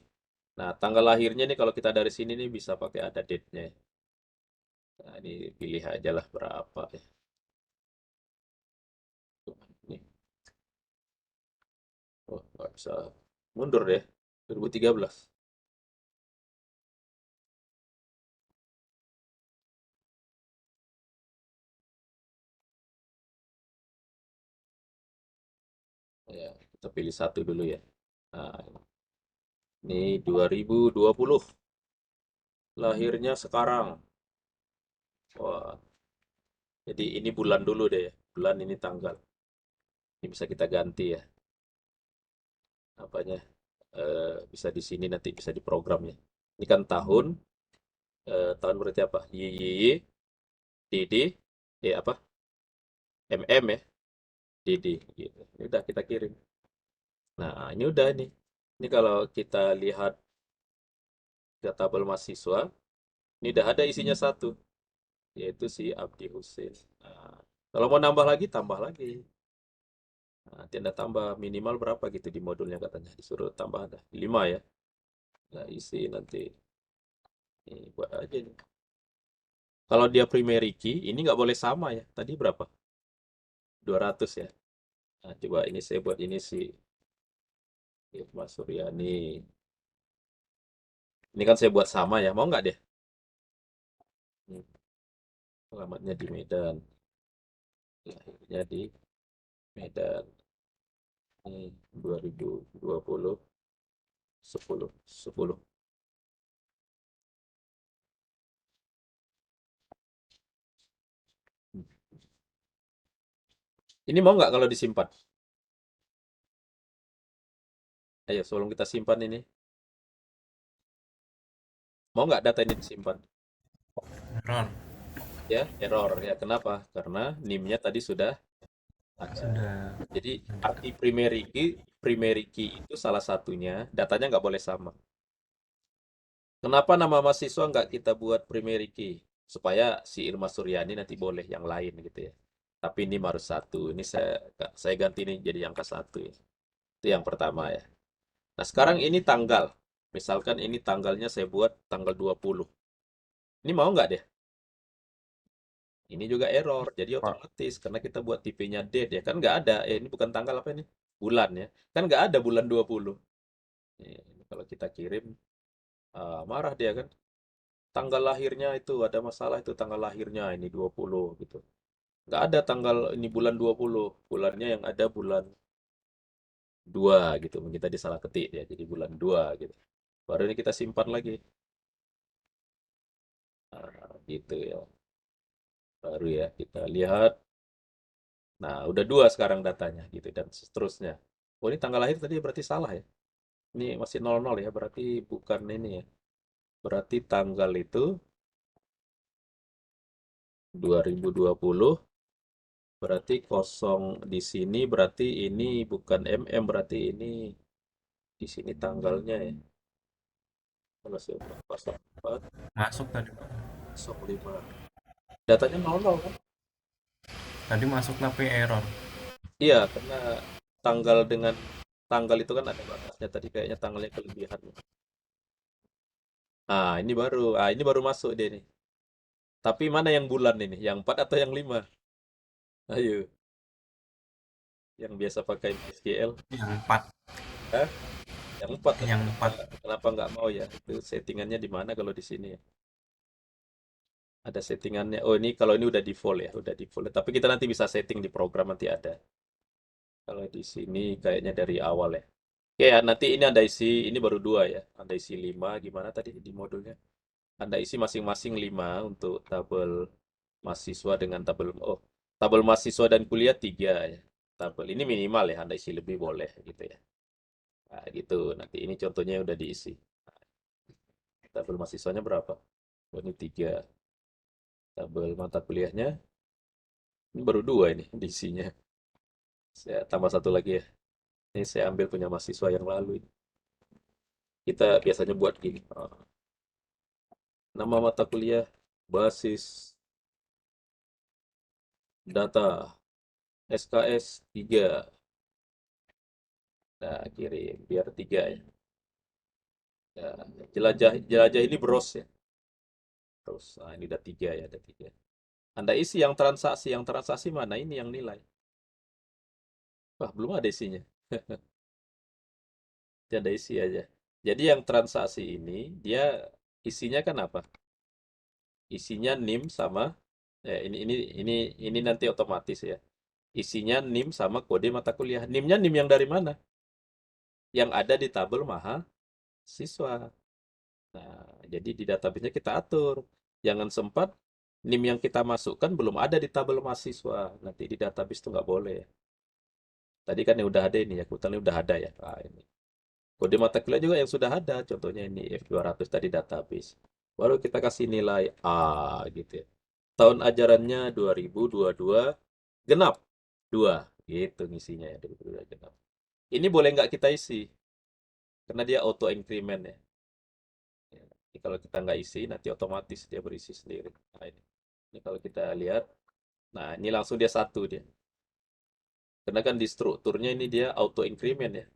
Nah, tanggal lahirnya nih kalau kita dari sini nih bisa pakai ada date-nya. Nah, ini pilih aja lah berapa ya. Tuh, nih. Oh, nggak bisa mundur deh. 2013. Ya, kita pilih satu dulu ya. Nah, ini 2020. Lahirnya sekarang. Wah, jadi ini bulan dulu deh ya. Bulan ini tanggal. Ini bisa kita ganti ya. Apanya? Bisa di sini nanti bisa diprogram ya. Ini kan tahun. Tahun berarti apa? YYY, DD, apa? MM ya. DD gitu. Ini udah kita kirim. Nah, ini udah nih. Ini kalau kita lihat ke tabel mahasiswa, ini udah ada isinya satu, yaitu si Abdi Husin. Nah, kalau mau nambah lagi, tambah lagi. Nah, nanti Anda tambah minimal berapa gitu di modulnya katanya. Disuruh tambah ada 5 ya. Nah, isi nanti. Ini buat aja nih. Kalau dia primary key, ini nggak boleh sama ya. Tadi berapa? 200 ya. Nah, coba ini saya buat ini si Irma Suryani. Ini kan saya buat sama ya. Mau nggak deh? Hmm, alamatnya di Medan. Lahirnya di Medan. Ini 2020 10 10. Ini mau nggak kalau disimpan? Ayo, sebelum kita simpan ini. Mau nggak data ini disimpan?
Error.
Ya, error. Ya, kenapa? Karena NIM-nya tadi sudah ada.
Sudah.
Jadi, arti primary key itu salah satunya, datanya nggak boleh sama. Kenapa nama mahasiswa nggak kita buat primary key? Supaya si Irma Suryani nanti boleh yang lain gitu ya. Tapi ini harus satu. Ini saya ganti ini jadi angka 1 ya. Itu yang pertama ya. Nah, sekarang ini tanggal. Misalkan ini tanggalnya saya buat tanggal 20. Ini mau nggak deh? Ini juga error. Jadi otomatis karena kita buat tipenya date ya. Kan nggak ada. Ini bukan tanggal apa ini? Bulan ya. Kan nggak ada bulan 20. Ini kalau kita kirim, marah dia kan. Tanggal lahirnya itu ada masalah itu tanggal lahirnya ini 20 gitu. Nggak ada tanggal ini bulan 20. Bulannya yang ada bulan 2 gitu. Mungkin tadi salah ketik ya. Jadi bulan 2 gitu. Baru ini kita simpan lagi. Nah, gitu ya. Baru ya kita lihat. Nah, udah 2 sekarang datanya gitu dan seterusnya. Oh, ini tanggal lahir tadi berarti salah ya. Ini masih 00 ya, berarti bukan ini ya. Berarti tanggal itu 2020, berarti kosong di sini, berarti ini bukan MM, berarti ini di sini tanggalnya ya. Kalau 04,
Masuk tadi, Pak.
05. Datanya 00 kan?
Tadi masuk tapi error.
Iya, karena tanggal dengan tanggal itu kan ada batasnya tadi, kayaknya tanggalnya kelebihan. Ini baru masuk dia nih. Tapi mana yang bulan ini? Yang 4 atau yang 5? Ayo, yang biasa pakai MySQL.
Yang 4.
Hah? Yang 4.
Yang 4.
Kenapa nggak mau ya? Itu settingannya di mana kalau di sini ya? Ada settingannya. Oh, ini kalau ini udah default ya, udah default. Tapi kita nanti bisa setting di program, nanti ada. Kalau di sini kayaknya dari awal ya. Oke ya, nanti ini ada isi, ini baru 2 ya. Ada isi 5, gimana tadi di modulnya? Anda isi masing-masing 5 untuk tabel mahasiswa dengan tabel mahasiswa dan kuliah 3 ya. Tabel ini minimal ya, Anda isi lebih boleh gitu ya. Nah, gitu. Nanti ini contohnya udah diisi. Tabel mahasiswanya berapa? Oh, ini 3. Tabel mata kuliahnya ini baru 2 ini diisinya. Saya tambah 1 lagi ya. Ini saya ambil punya mahasiswa yang lalu ini. Kita biasanya buat gini. Nama mata kuliah, basis data, SKS 3. Nah, kirim biar 3 ya. Ya, jelajah ini bros ya. Terus, nah ini udah 3 ya, ada 3. Anda isi yang transaksi mana? Ini yang nilai. Wah, belum ada isinya. Dia ada isi aja. Jadi yang transaksi ini, dia isinya kan apa? Isinya NIM sama, ini nanti otomatis ya. Isinya NIM sama kode mata kuliah. NIM-nya NIM yang dari mana? Yang ada di tabel mahasiswa. Nah, jadi di database-nya kita atur. Jangan sempat NIM yang kita masukkan belum ada di tabel mahasiswa. Nanti di database itu nggak boleh. Tadi kan yang udah ada ini ya, kebetulan udah ada ya. Nah, ini. Kode mata kuliah juga yang sudah ada. Contohnya ini F200 tadi database. Baru kita kasih nilai A gitu ya. Tahun ajarannya 2022 genap 2. Gitu ngisinya ya, 2022 genap. Ini boleh nggak kita isi? Karena dia auto increment ya. Ya, ini kalau kita nggak isi, nanti otomatis dia berisi sendiri. Nah, ini kalau kita lihat, nah ini langsung dia 1 dia. Karena kan di strukturnya ini dia auto increment ya.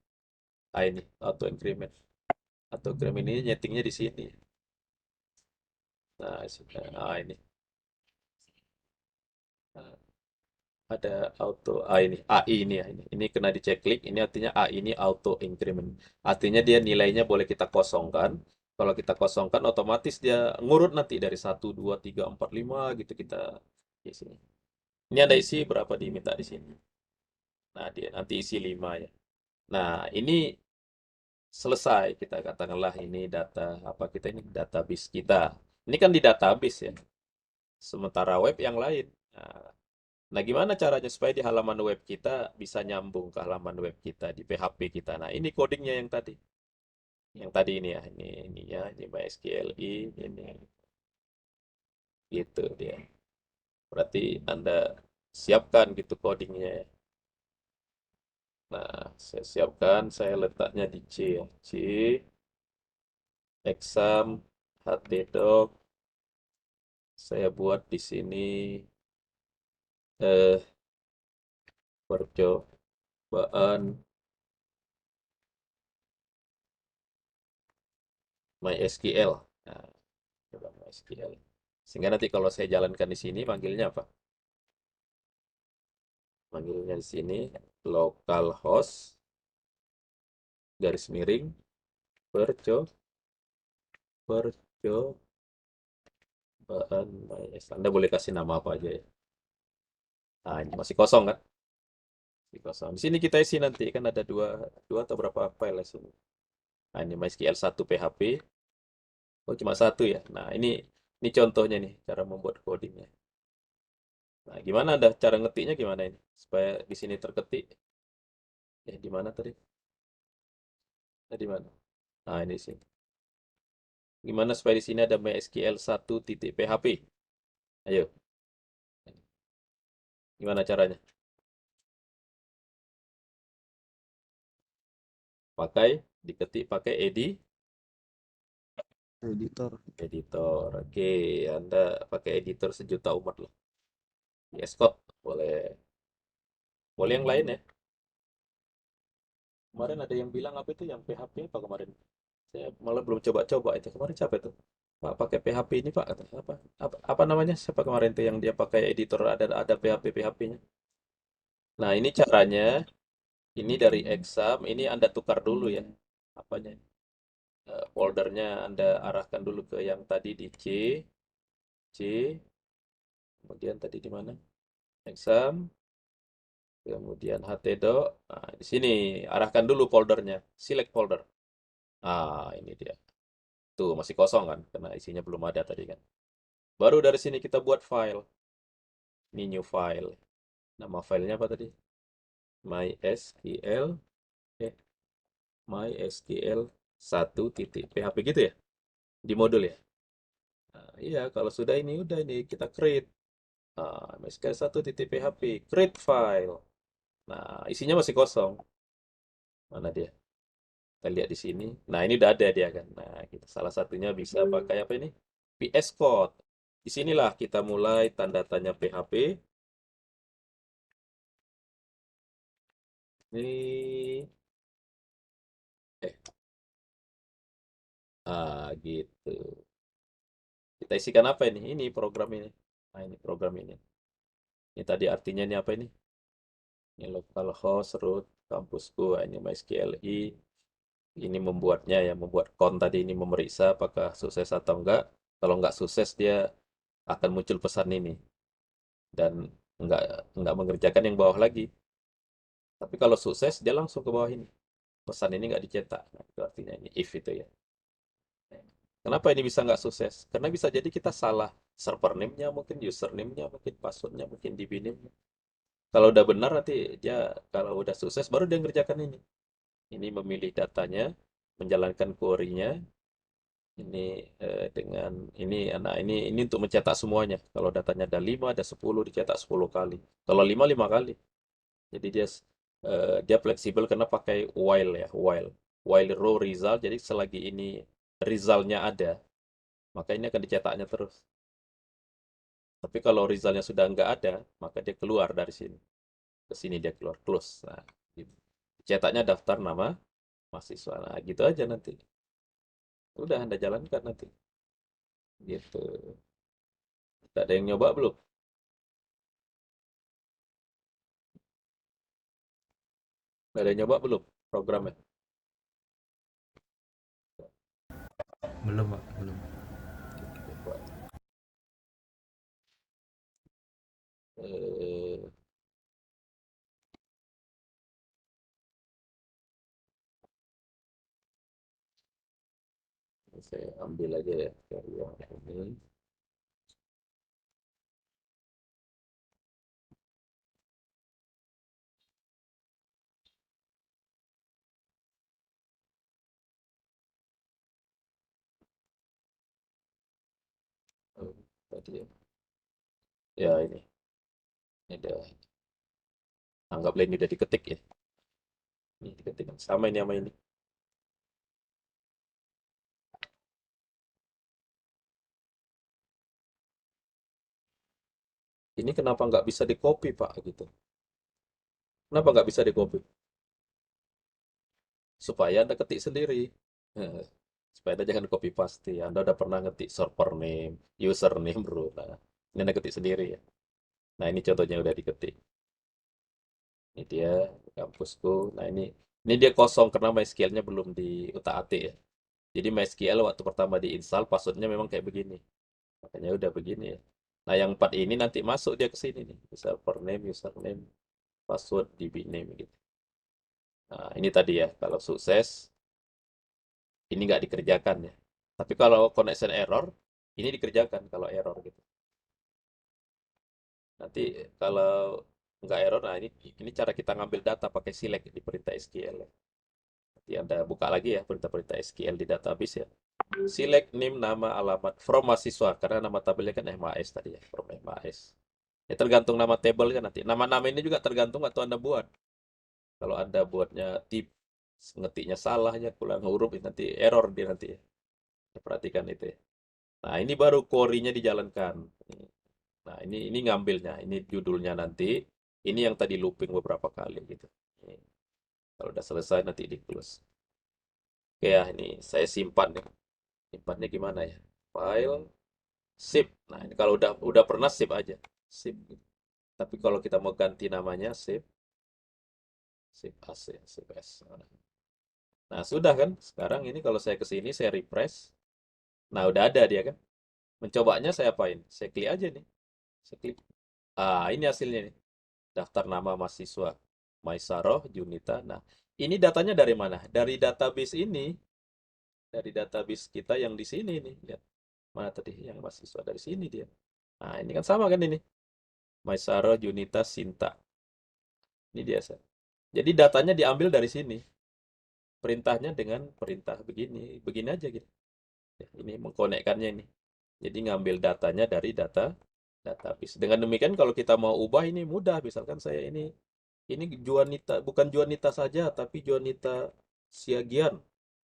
Nah ini auto increment. Auto increment ini nyetingnya di sini. Nah, ini. Nah, ada auto ini AI ini ya ini kena diceklik, ini artinya AI ini auto increment, artinya dia nilainya boleh kita kosongkan. Kalau kita kosongkan otomatis dia ngurut nanti dari 1 2 3 4 5 gitu kita di sini. Ini ada isi berapa diminta di sini. Nah, dia nanti isi 5 ya. Nah, ini selesai, kita katakanlah ini data apa, kita ini database kita. Ini kan di database ya. Sementara web yang lain. Nah, gimana caranya supaya di halaman web kita bisa nyambung ke halaman web kita di PHP kita? Nah, ini codingnya yang tadi. Yang tadi ini ya, ini ya, ini MySQLi, ini. Gitu dia. Berarti Anda siapkan gitu codingnya. Nah, saya siapkan, saya letaknya di C ya. C, exam, htdoc. Saya buat di sini percobaan MySQL. Nah, coba MySQL. Sehingga nanti kalau saya jalankan di sini, manggilnya apa? Manggilnya di sini localhost garis miring percobaan MySQL. Anda boleh kasih nama apa aja ya. Nah, ini masih kosong kan? Masih kosong. Di sini kita isi nanti kan ada dua atau berapa file di sini. Nah, ini MySQL 1 PHP. Oh, cuma 1 ya. Nah, ini Ini contohnya nih, cara membuat codingnya. Nah, gimana dah cara ngetiknya gimana ini? Supaya di sini terketik. Di mana tadi? Di mana? Nah, ini sih. Gimana supaya di sini ada MySQL 1.php? Ayo, gimana caranya? Diketik pakai
Editor.
editor. Oke, Anda pakai editor sejuta umat loh. Yes, kok. Boleh. Boleh yang lain ya. Kemarin ada yang bilang apa itu yang PHP apa kemarin? Saya malah belum coba-coba itu. Kemarin siapa itu? Pak pakai PHP ini Pak kata apa namanya? Siapa kemarin tuh yang dia pakai editor ada PHP-nya. Nah, ini caranya. Ini dari exam, ini Anda tukar dulu ya. Apanya? Foldernya Anda arahkan dulu ke yang tadi di C, kemudian tadi di mana? Exam, kemudian htdoc. Nah, di sini arahkan dulu foldernya. Select folder. Ah, ini dia. Tuh, masih kosong kan? Karena isinya belum ada tadi kan. Baru dari sini kita buat file. Ini new file. Nama filenya apa tadi? MySQL. MySQL 1.php gitu ya? Di modul ya? Nah, iya, kalau sudah ini udah ini kita create. Nah, MySQL 1.php, create file. Nah, isinya masih kosong. Mana dia? Kita lihat di sini. Nah, ini udah ada dia kan. Nah, kita salah satunya bisa pakai apa ini? VS Code. Disinilah kita mulai tanda tanya PHP. Ini, gitu. Kita isikan apa ini? Ini program ini. Nah, ini program ini. Ini tadi artinya ini apa ini? Ini localhost root kampusku. Ini MySQLi. Ini membuatnya ya, membuat count tadi ini memeriksa apakah sukses atau enggak. Kalau enggak sukses dia akan muncul pesan ini dan enggak mengerjakan yang bawah lagi. Tapi kalau sukses dia langsung ke bawah ini. Pesan ini enggak dicetak. Nah, itu artinya ini if itu ya. Kenapa ini bisa nggak sukses? Karena bisa jadi kita salah server name-nya, mungkin username-nya, mungkin password-nya, mungkin DB name-nya. Kalau udah benar nanti dia kalau udah sukses baru dia ngerjakan ini. Ini memilih datanya, menjalankan query-nya, ini dengan ini untuk mencetak semuanya. Kalau datanya ada 5, ada 10 dicetak 10 kali. Kalau 5 5 kali. Jadi dia fleksibel karena pakai while ya, while row result. Jadi selagi ini result-nya ada, maka ini akan dicetaknya terus. Tapi kalau result-nya sudah nggak ada, maka dia keluar dari sini. Ke sini dia keluar, close. Nah, gitu. Cetaknya daftar nama mahasiswa. Nah, gitu aja nanti. Udah Anda jalankan nanti. Gitu. Tidak ada yang nyoba belum? Nggak ada yang nyoba belum programnya?
Belum, Pak, belum.
Coba. Eh, saya ambil aja ya dari yang ini. Oh, tadi ya. Ya ini. Ini udah. Anggaplah ini udah diketik ya. Ini diketik. Sama ini sama ini. Ini kenapa nggak bisa di copy Pak gitu? Kenapa nggak bisa di copy? Supaya Anda ketik sendiri. Eh, supaya Anda jangan copy paste. Anda udah pernah ngetik server name, username bro. Nah, ini Anda ketik sendiri ya. Nah, ini contohnya udah diketik. Ini dia kampusku. Nah, ini dia kosong karena MySQL-nya belum diutak-atik ya. Jadi MySQL waktu pertama diinstal passwordnya memang kayak begini. Makanya udah begini ya. Nah, yang 4 ini nanti masuk dia ke sini nih. Server name, username, password, DB name gitu. Nah, ini tadi ya. Kalau sukses, ini nggak dikerjakan ya. Tapi kalau connection error, Ini dikerjakan kalau error gitu. Nanti kalau nggak error, nah ini cara kita ngambil data pakai select di perintah SQL ya. Nanti Anda buka lagi ya perintah-perintah SQL di database ya. Select name, nama, alamat from mahasiswa karena nama tabelnya kan MAS tadi ya, from MAS. Ya tergantung nama table kan nanti. Nama-nama ini juga tergantung atau Anda buat. Kalau Anda buatnya tip ngetiknya salah ya, kurang huruf nanti error dia nanti ya. Perhatikan itu ya. Nah, ini baru query-nya dijalankan. Nah, ini ngambilnya, ini judulnya nanti. Ini yang tadi looping beberapa kali gitu. Ini. Kalau udah selesai nanti di close. Oke ya, ini saya simpan ya. Simpannya gimana ya? File, save. Nah, ini kalau udah pernah save aja. Save. Tapi kalau kita mau ganti namanya save as ya, save as. Nah, sudah kan? Sekarang ini kalau saya ke sini, saya refresh. Nah, udah ada dia kan? Mencobanya saya apain? Saya klik aja nih. Saya klik. Ah, ini hasilnya nih. Daftar nama mahasiswa. Maisaroh, Junita. Nah, ini datanya dari mana? Dari database ini. Dari database kita yang di sini nih. Lihat. Mana tadi yang mahasiswa? Dari sini dia. Nah, ini kan sama kan ini. Maisaroh, Junita, Sinta. Ini dia. Jadi datanya diambil dari sini. Perintahnya dengan perintah begini. Begini aja gitu. Ya, ini mengkonekkannya ini. Jadi ngambil datanya dari database. Dengan demikian kalau kita mau ubah ini mudah. Misalkan saya ini Juanita, bukan Juanita saja, tapi Juanita Siagian.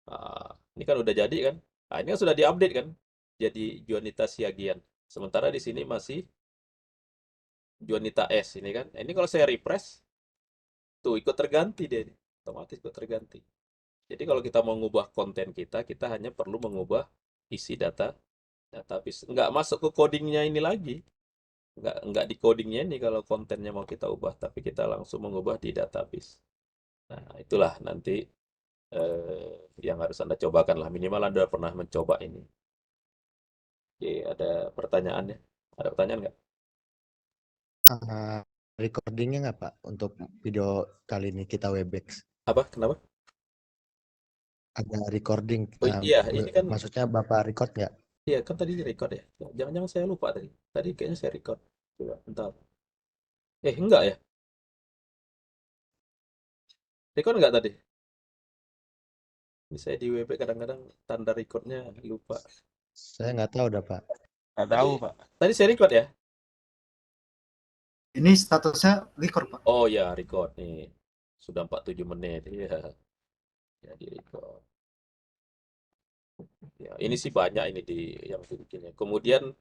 Nah, ini kan udah jadi kan? Nah, ini kan sudah diupdate kan? Jadi Juanita Siagian. Sementara di sini masih Juanita S ini kan. Nah, ini kalau saya refresh, tuh ikut terganti dia. Otomatis ikut terganti. Jadi kalau kita mau mengubah konten kita hanya perlu mengubah isi database. Nggak masuk ke codingnya ini lagi. Nggak di codingnya ini kalau kontennya mau kita ubah, tapi kita langsung mengubah di database. Nah, itulah nanti yang harus Anda cobakan lah. Minimal Anda pernah mencoba ini. Oke, ada pertanyaannya? Ada pertanyaan nggak?
Recordingnya nggak Pak untuk video kali ini kita Webex?
Apa? Kenapa?
Ada recording.
Oh iya, ini kan,
Maksudnya Bapak record nggak?
iya kan tadi record ya. Jangan-jangan saya lupa tadi. Tadi kayaknya saya record. Coba, bentar. Enggak ya? Record nggak tadi? Ini saya di WP kadang-kadang tanda recordnya lupa.
Saya nggak tahu dah Pak.
Nggak tahu, Pak.
Tadi saya record ya?
Ini statusnya record, Pak.
Oh ya, record nih. Sudah 47 menit. Iya. Jadi record. Ya, ini sih banyak ini yang bikinnya. Kemudian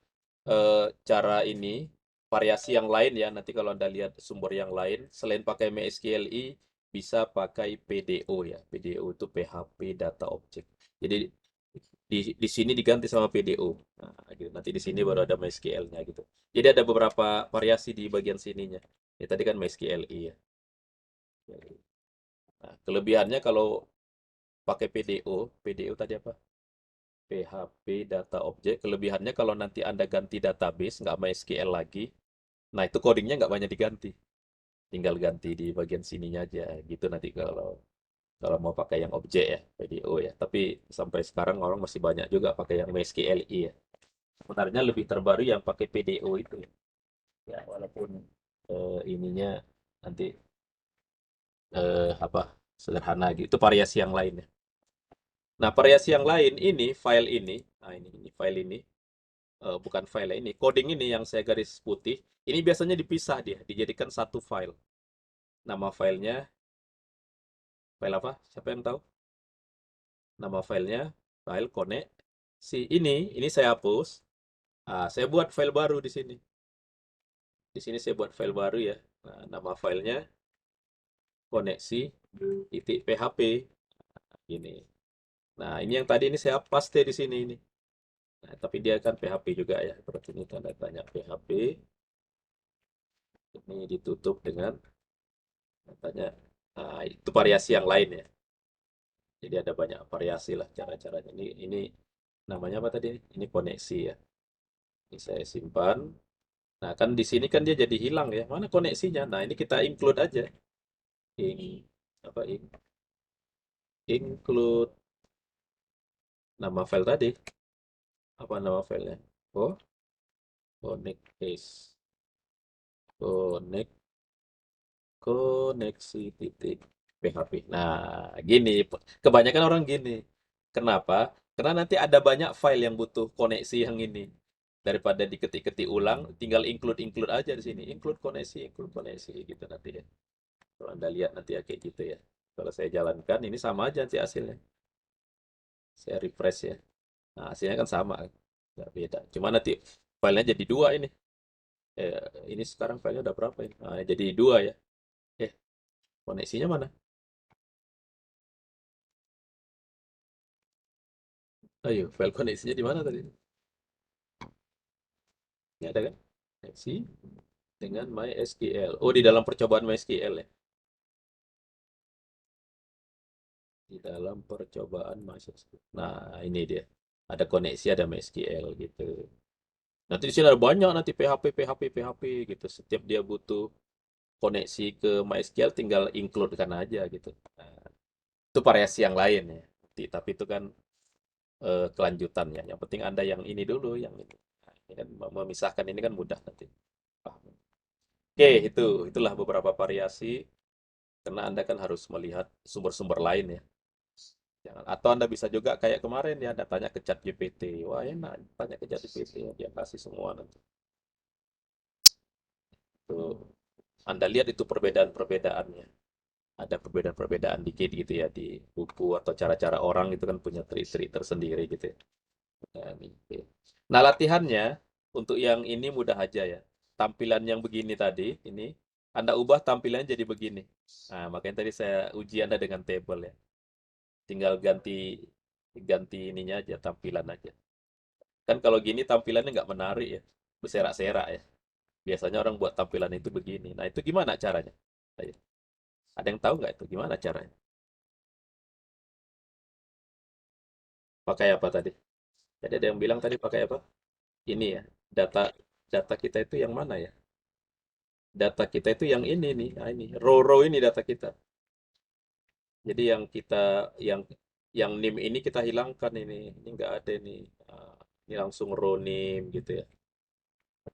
cara ini variasi yang lain ya. Nanti kalau Anda lihat sumber yang lain selain pakai MySQLi bisa pakai PDO ya. PDO itu PHP Data Object. Jadi di sini diganti sama PDO. Nah, gitu. Nanti di sini baru ada MySQL-nya gitu. Jadi ada beberapa variasi di bagian sininya. Ya tadi kan MySQLi ya. Nah, kelebihannya kalau pakai PDO tadi apa? PHP Data Object. Kelebihannya kalau nanti Anda ganti database, nggak MySQL lagi, nah itu codingnya nggak banyak diganti. Tinggal ganti di bagian sininya aja. Gitu nanti kalau kalau mau pakai yang objek ya, PDO ya. Tapi sampai sekarang orang masih banyak juga pakai yang MySQLi ya. Sebenarnya lebih terbaru yang pakai PDO itu. Ya, walaupun ininya nanti apa sederhana gitu. Itu variasi yang lain ya. Nah, variasi yang lain ini file ini, nah ini file ini bukan file ini, coding ini yang saya garis putih, ini biasanya dipisah dia, dijadikan satu file. Nama filenya, file apa? Siapa yang tahu? Nama filenya, file connect. Ini saya hapus. Saya buat file baru di sini. Di sini saya buat file baru ya. Nah, nama filenya koneksi titik php. Ini. Nah, ini yang tadi ini saya paste di sini ini. Nah, tapi dia kan PHP juga ya. Berarti ini tanda tanya PHP. Ini ditutup dengan tanya. Nah, itu variasi yang lain ya. Jadi ada banyak variasi lah cara-caranya. Ini namanya apa tadi? Ini koneksi ya. Ini saya simpan. Nah, kan di sini kan dia jadi hilang ya. Mana koneksinya? Nah, ini kita include aja. Include nama file tadi. Apa nama filenya? Oh, connect case. Connect koneksi titik PHP. Nah, gini, kebanyakan orang gini. Kenapa? Karena nanti ada banyak file yang butuh koneksi yang ini. Daripada diketik-ketik ulang, tinggal include aja di sini. Include koneksi gitu nanti ya. Kalau Anda lihat nanti ya kayak gitu ya. Kalau saya jalankan, ini sama aja nanti hasilnya. Saya refresh ya. Nah, hasilnya kan sama. Nggak beda. Cuma nanti filenya jadi dua ini. Ini sekarang filenya udah berapa ini? Nah, jadi dua ya. Koneksinya mana? Ayo, file koneksinya di mana tadi? Ini ada kan? Koneksi dengan MySQL. Oh, di dalam percobaan MySQL ya. Di dalam percobaan MySQL. Nah, ini dia. Ada koneksi, ada MySQL gitu. Nanti di sini ada banyak nanti PHP gitu. Setiap dia butuh koneksi ke MySQL tinggal include kan aja gitu. Nah, itu variasi yang lain ya. Tapi itu kan kelanjutannya. Yang penting Anda yang ini dulu, yang ini. Nah, ini kan memisahkan ini kan mudah nanti. Oke, itulah beberapa variasi karena Anda kan harus melihat sumber-sumber lain ya. Atau Anda bisa juga kayak kemarin ya, Anda tanya ke ChatGPT. Wah, enak, tanya ke ChatGPT ya, dia kasih semua nanti. Tuh, Anda lihat itu perbedaan-perbedaannya. Ada perbedaan-perbedaan dikit gitu ya di buku atau cara-cara orang itu kan punya trik-trik tersendiri gitu ya. Nah, latihannya untuk yang ini mudah aja ya. Tampilan yang begini tadi, ini Anda ubah tampilannya jadi begini. Nah, makanya tadi saya uji Anda dengan table ya. Tinggal ganti ganti ininya aja, tampilan aja. Kan kalau gini tampilannya nggak menarik ya, berserak-serak ya. Biasanya orang buat tampilan itu begini. Nah, itu gimana caranya? Ayo. Ada yang tahu nggak itu gimana caranya? Pakai apa tadi? Tadi ada yang bilang tadi pakai apa? Ini ya, data data kita itu yang mana ya? Data kita itu yang ini nih, nah ini, row-row ini data kita. Jadi yang NIM ini kita hilangkan ini nggak ada nih. Ini langsung row name gitu ya.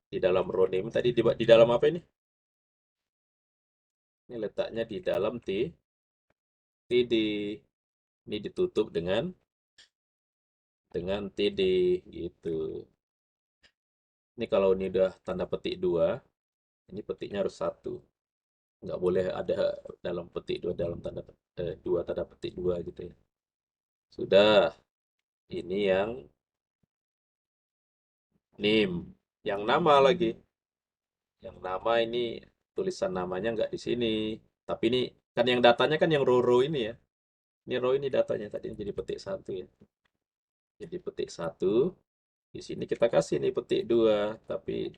Di dalam row name tadi di dalam apa ini? Ini letaknya di dalam TD. Ini ditutup dengan TD gitu. Ini kalau ini udah tanda petik 2, ini petiknya harus 1. Nggak boleh ada dalam petik 2 dalam tanda 2 tanda petik 2 gitu ya. Sudah. Ini yang NIM. Yang nama lagi. Yang nama ini tulisan namanya nggak di sini. Tapi ini kan yang datanya kan yang row-row ini ya. Ini row ini datanya tadi jadi petik 1 ya. Jadi petik 1. Di sini kita kasih nih petik 2. Tapi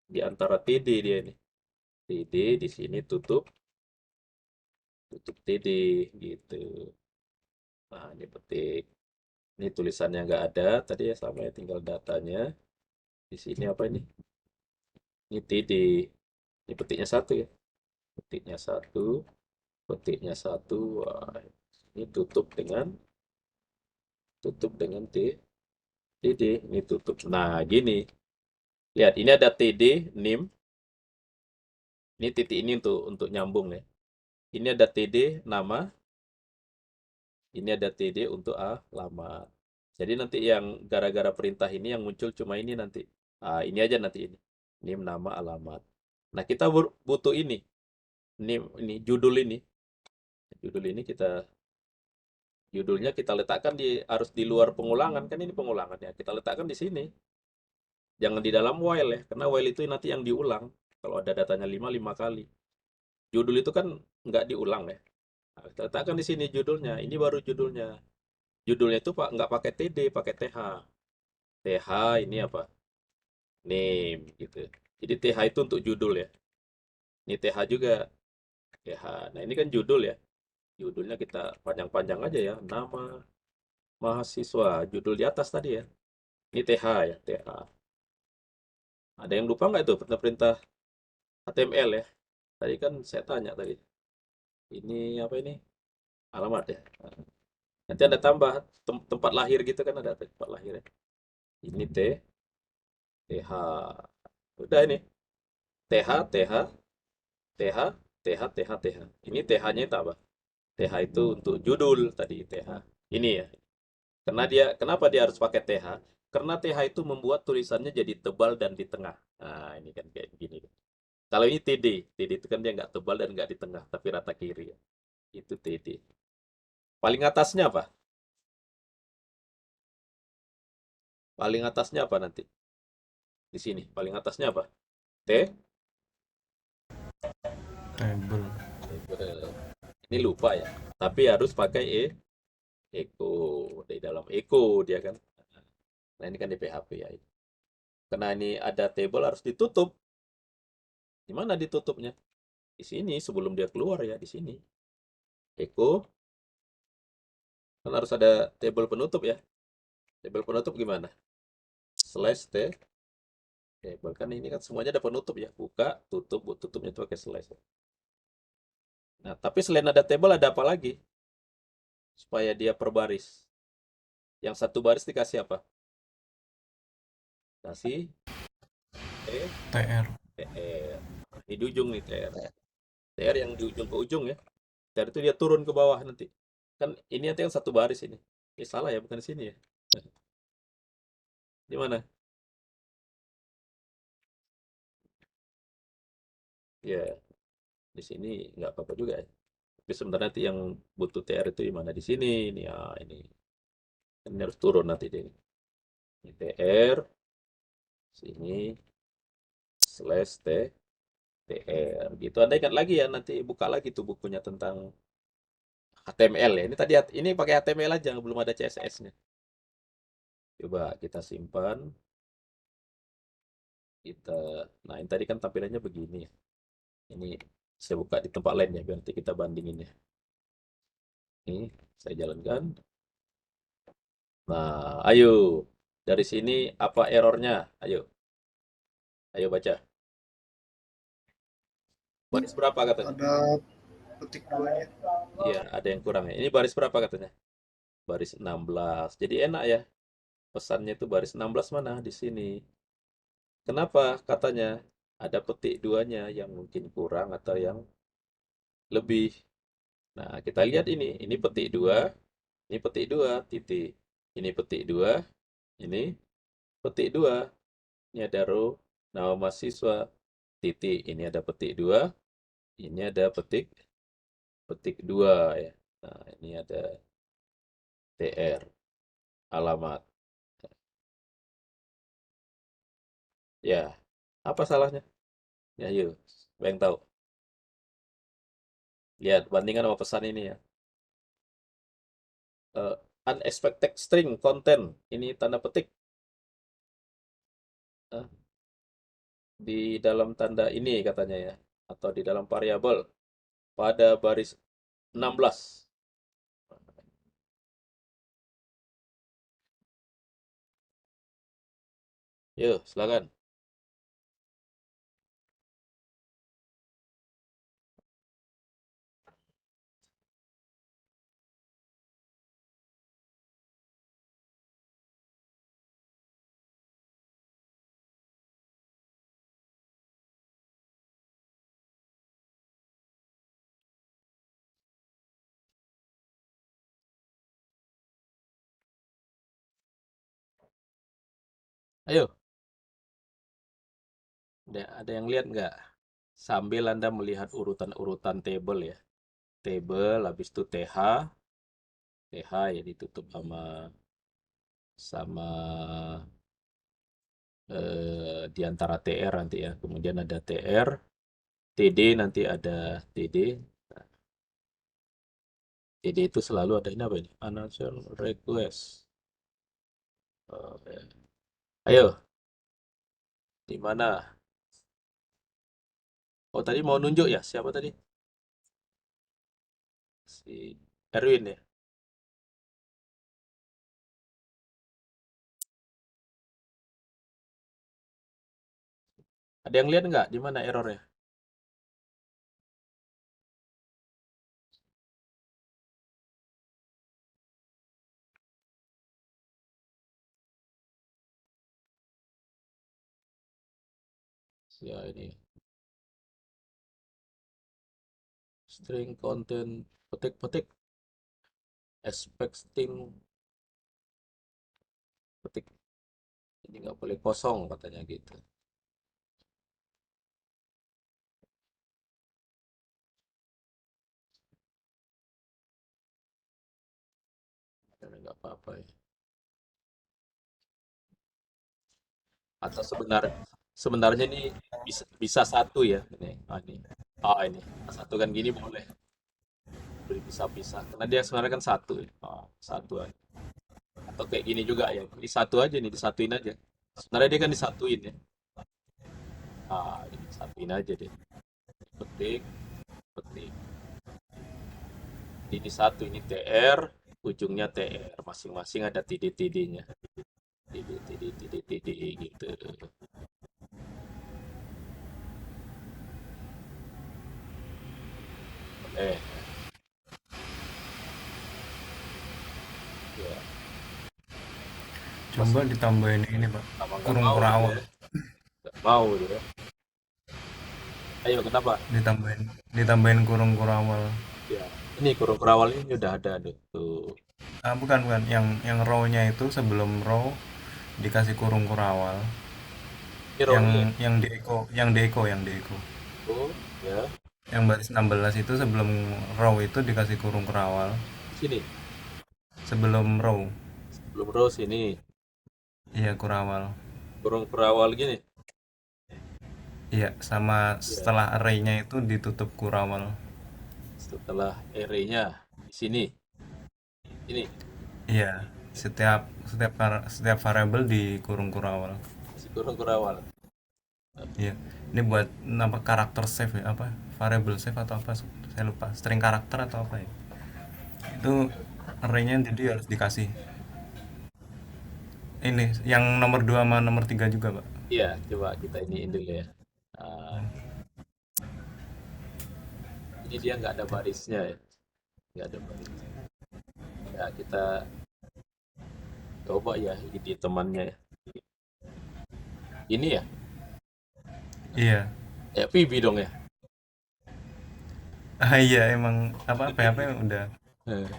di antara TD dia ini. TD di sini tutup TD gitu. Nah, ini petik. Ini tulisannya nggak ada tadi ya sama ya tinggal datanya. Di sini apa ini? Ini TD. Ini petiknya 1 ya. Petiknya 1. Petiknya 1. Wah, ini tutup dengan TD. Ini tutup. Nah, gini. Lihat, ini ada TD, NIM. Ini titik ini untuk nyambung ya. Ini ada TD nama. Ini ada TD untuk alamat. Jadi nanti yang gara-gara perintah ini yang muncul cuma ini nanti. Ini aja nanti ini. NIM nama alamat. Nah, kita butuh ini. NIM ini judul ini. Judul ini judulnya kita letakkan harus di luar pengulangan kan ini pengulangan ya. Kita letakkan di sini. Jangan di dalam while ya, karena while itu nanti yang diulang. Kalau ada datanya 5 kali. Judul itu kan nggak diulang ya. Nah, kita letakkan di sini judulnya. Ini baru judulnya. Judulnya itu Pak nggak pakai TD, pakai TH. TH ini apa? Name gitu. Jadi TH itu untuk judul ya. Ini TH juga. TH. Nah, ini kan judul ya. Judulnya kita panjang-panjang aja ya. Nama mahasiswa. Judul di atas tadi ya. Ini TH ya, TH. Ada yang lupa nggak itu perintah-perintah HTML ya? Tadi kan saya tanya tadi. Ini apa ini? Alamat ya. Nanti ada tambah tempat lahir gitu kan ada tempat lahir ya. Ini TH. Udah ini. TH, TH, TH, TH, TH, TH. Ini TH-nya itu apa? TH itu untuk judul tadi TH. Ini ya. Kenapa dia harus pakai TH? Karena TH itu membuat tulisannya jadi tebal dan di tengah. Nah, ini kan kayak gini. Kalau ini TD, TD itu kan dia nggak tebal dan nggak di tengah, tapi rata kiri ya. Itu TD. Paling atasnya apa? Paling atasnya apa nanti? Di sini. Paling atasnya apa? T?
Table.
Ini lupa ya. Tapi harus pakai Eko. Di dalam Eko dia kan. Nah, ini kan di PHP ya. Karena ini ada table harus ditutup. Di mana ditutupnya? Di sini sebelum dia keluar ya, di sini. Eko. Kan harus ada table penutup ya. Table penutup gimana? Slash T. Table kan ini kan semuanya ada penutup ya. Buka, tutup, tutupnya itu pakai slash. Nah, tapi selain ada table ada apa lagi? Supaya dia per baris. Yang satu baris dikasih apa? Kasih
TR.
TR. Ini di ujung nih TR. TR yang di ujung ke ujung ya. TR itu dia turun ke bawah nanti. Kan ini nanti kan satu baris ini. Ini salah ya, bukan di sini ya. Di mana? Ya, di sini nggak apa-apa juga ya. Tapi sebenarnya nanti yang butuh TR itu di mana? Di sini. Ini ya, ini harus turun nanti deh. Ini TR, sini, slash TR. Gitu. Anda ingat lagi ya, nanti buka lagi tuh bukunya tentang HTML ya. Ini tadi ini pakai HTML aja, belum ada CSS-nya. Coba kita simpan. Nah ini tadi kan tampilannya begini ya. Ini saya buka di tempat lain ya, biar nanti kita bandingin ya. Ini saya jalankan. Nah, ayo. Dari sini apa errornya? Ayo, ayo baca. Baris berapa katanya?
Ada petik duanya.
Iya, ada yang kurang ya. Ini baris berapa katanya? Baris 16. Jadi enak ya. Pesannya itu baris 16 mana? Di sini. Kenapa? Katanya ada petik duanya yang mungkin kurang atau yang lebih. Nah, kita lihat ini. Ini petik 2, ini petik 2, titik. Ini petik 2, ini petik 2. Ini ada row, nama mahasiswa, titik. Ini ada petik 2, ini ada petik 2 ya. Nah, ini ada TR, alamat. Ya, apa salahnya? Ya, yuk. Yang tahu. Lihat, bandingkan sama pesan ini ya. Eh, unexpected string content. Ini tanda petik. Eh, di dalam tanda ini katanya ya. Atau di dalam variabel. Pada baris 16. Yuk, silakan. Ayo, ada yang lihat nggak? Sambil Anda melihat urutan-urutan table ya. Table, habis itu TH, TH ya ditutup sama sama di antara TR nanti ya. Kemudian ada TR, TD nanti ada TD. Nah, TD itu selalu ada ini apa ini? Unanswered request. Oke. Ayo, di mana? Oh tadi mau nunjuk ya? Siapa tadi? Si Erwin ya. Ada yang lihat nggak di mana errornya? Ya ini string content petik expecting petik ini nggak boleh kosong katanya gitu. Tapi nggak apa-apa ya. Atau sebenarnya ini bisa satu ya ini. Ini satu kan gini boleh beri pisah-pisah karena dia sebenarnya kan satu ya. Satu aja. Atau kayak gini juga ya. Ini satu aja nih disatuin aja. Sebenarnya dia kan disatuin ya. Ini disatuin aja deh. Petik, petik. Ini satu ini TR, ujungnya TR. Masing-masing ada titik-titiknya. Titik gitu. Ya.
Coba ditambahin ini, Pak.
Sama nggak
Kurung
mau
kurawal.
dia. Nggak mau dia. Ayo kenapa?
Ditambahin kurung kurawal.
Ya. Ini kurung kerawal ini udah ada tuh.
Bukan. Yang row-nya itu sebelum row dikasih kurung kurawal.
Ini row-nya.
Yang di echo.
Oh, ya.
Yang baris 16 itu sebelum row itu dikasih kurung kurawal.
Sini.
Sebelum row.
Belum row sini.
Iya, kurawal.
Kurung kerawal gini.
Iya, sama
Ya.
setelah array-nya itu ditutup kurawal.
Setelah array-nya di sini. Ini
Iya, setiap variabel di kurung kurawal.
si kurung kerawal.
Iya, ini buat nama karakter save ya, apa? Variable save atau apa? Saya lupa. String karakter atau apa ya? Itu array-nya jadi harus dikasih. Ini yang nomor 2 sama nomor 3 juga, Pak.
Iya, coba kita iniin dulu ya. Nah, ini dia nggak ada barisnya ya. Nggak ada barisnya. Ya, kita coba ya ini temannya ya. Ini ya?
Iya.
Ya PB dong ya.
Iya, emang apa PHP udah.
Eh.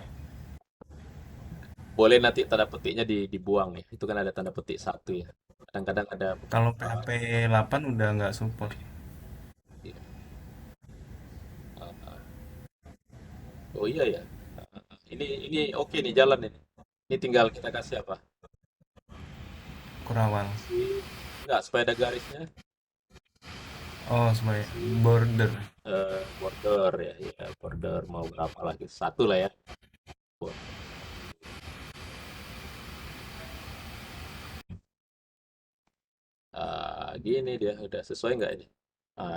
Boleh nanti tanda petiknya dibuang ya. Itu kan ada tanda petik satu ya. Kadang-kadang ada.
Kalau PHP 8 udah nggak support.
Oh iya ya. Ini oke nih jalan ini. Ini tinggal kita kasih apa?
Kurawal.
Enggak, supaya ada garisnya.
Oh, sebagai border.
Border ya, ya border mau berapa lagi? Satu lah ya. Gini dia udah sesuai nggak ini?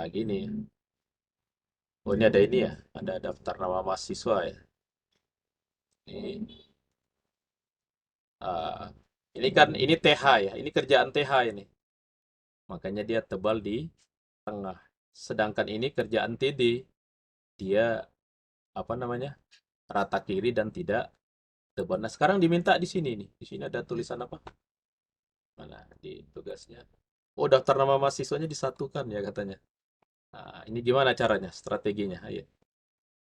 Gini. Oh ini ada ini ya, ada daftar nama mahasiswa ya. Ini, ini kan ini TH ya, ini kerjaan TH ini. Makanya dia tebal di tengah. Sedangkan ini kerjaan TD, dia apa namanya rata kiri dan tidak tebal. Nah sekarang diminta di sini nih, di sini ada tulisan apa? Mana di tugasnya? Oh daftar nama mahasiswanya disatukan ya katanya. Nah ini gimana caranya, strateginya? Ayo.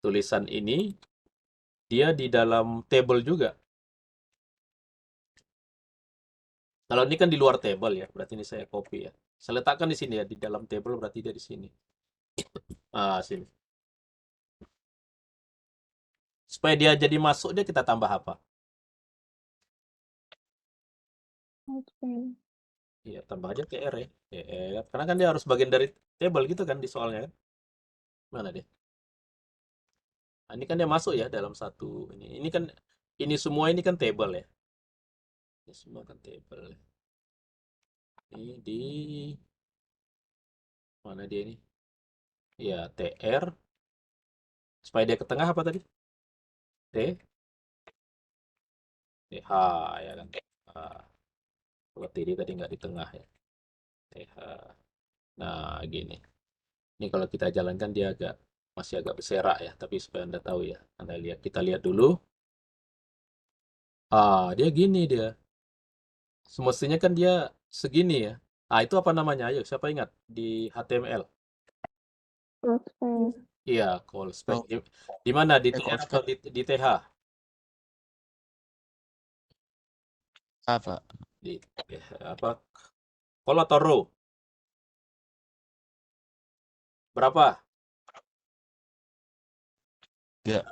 Tulisan ini dia di dalam table juga. Kalau ini kan di luar table ya, berarti ini saya copy ya. Saya letakkan di sini ya, di dalam table berarti dia di sini. Sini. Supaya dia jadi masuk, dia kita tambah apa? Iya, tambah aja TR ya. TR. Karena kan dia harus bagian dari table gitu kan di soalnya kan. Mana dia? Ini kan dia masuk ya dalam satu. Ini kan, ini semua ini kan table ya. Ini semua kan table. Ini di mana dia ini? Ya, TR. Supaya dia ke tengah apa tadi? T. TH ya kan. Kalau TD tadi nggak di tengah ya. TH. Nah, gini. Ini kalau kita jalankan dia masih agak berserak ya. Tapi supaya Anda tahu ya. Anda lihat, kita lihat dulu. Dia gini dia. Semestinya kan dia segini ya. Itu apa namanya? Ayo, siapa ingat di HTML?
Oke.
Iya, call spec.
Oh,
Di mana? Di
call
TR atau
spec
di TH?
apa?
Di apa? Call atau row? Berapa?
Ya,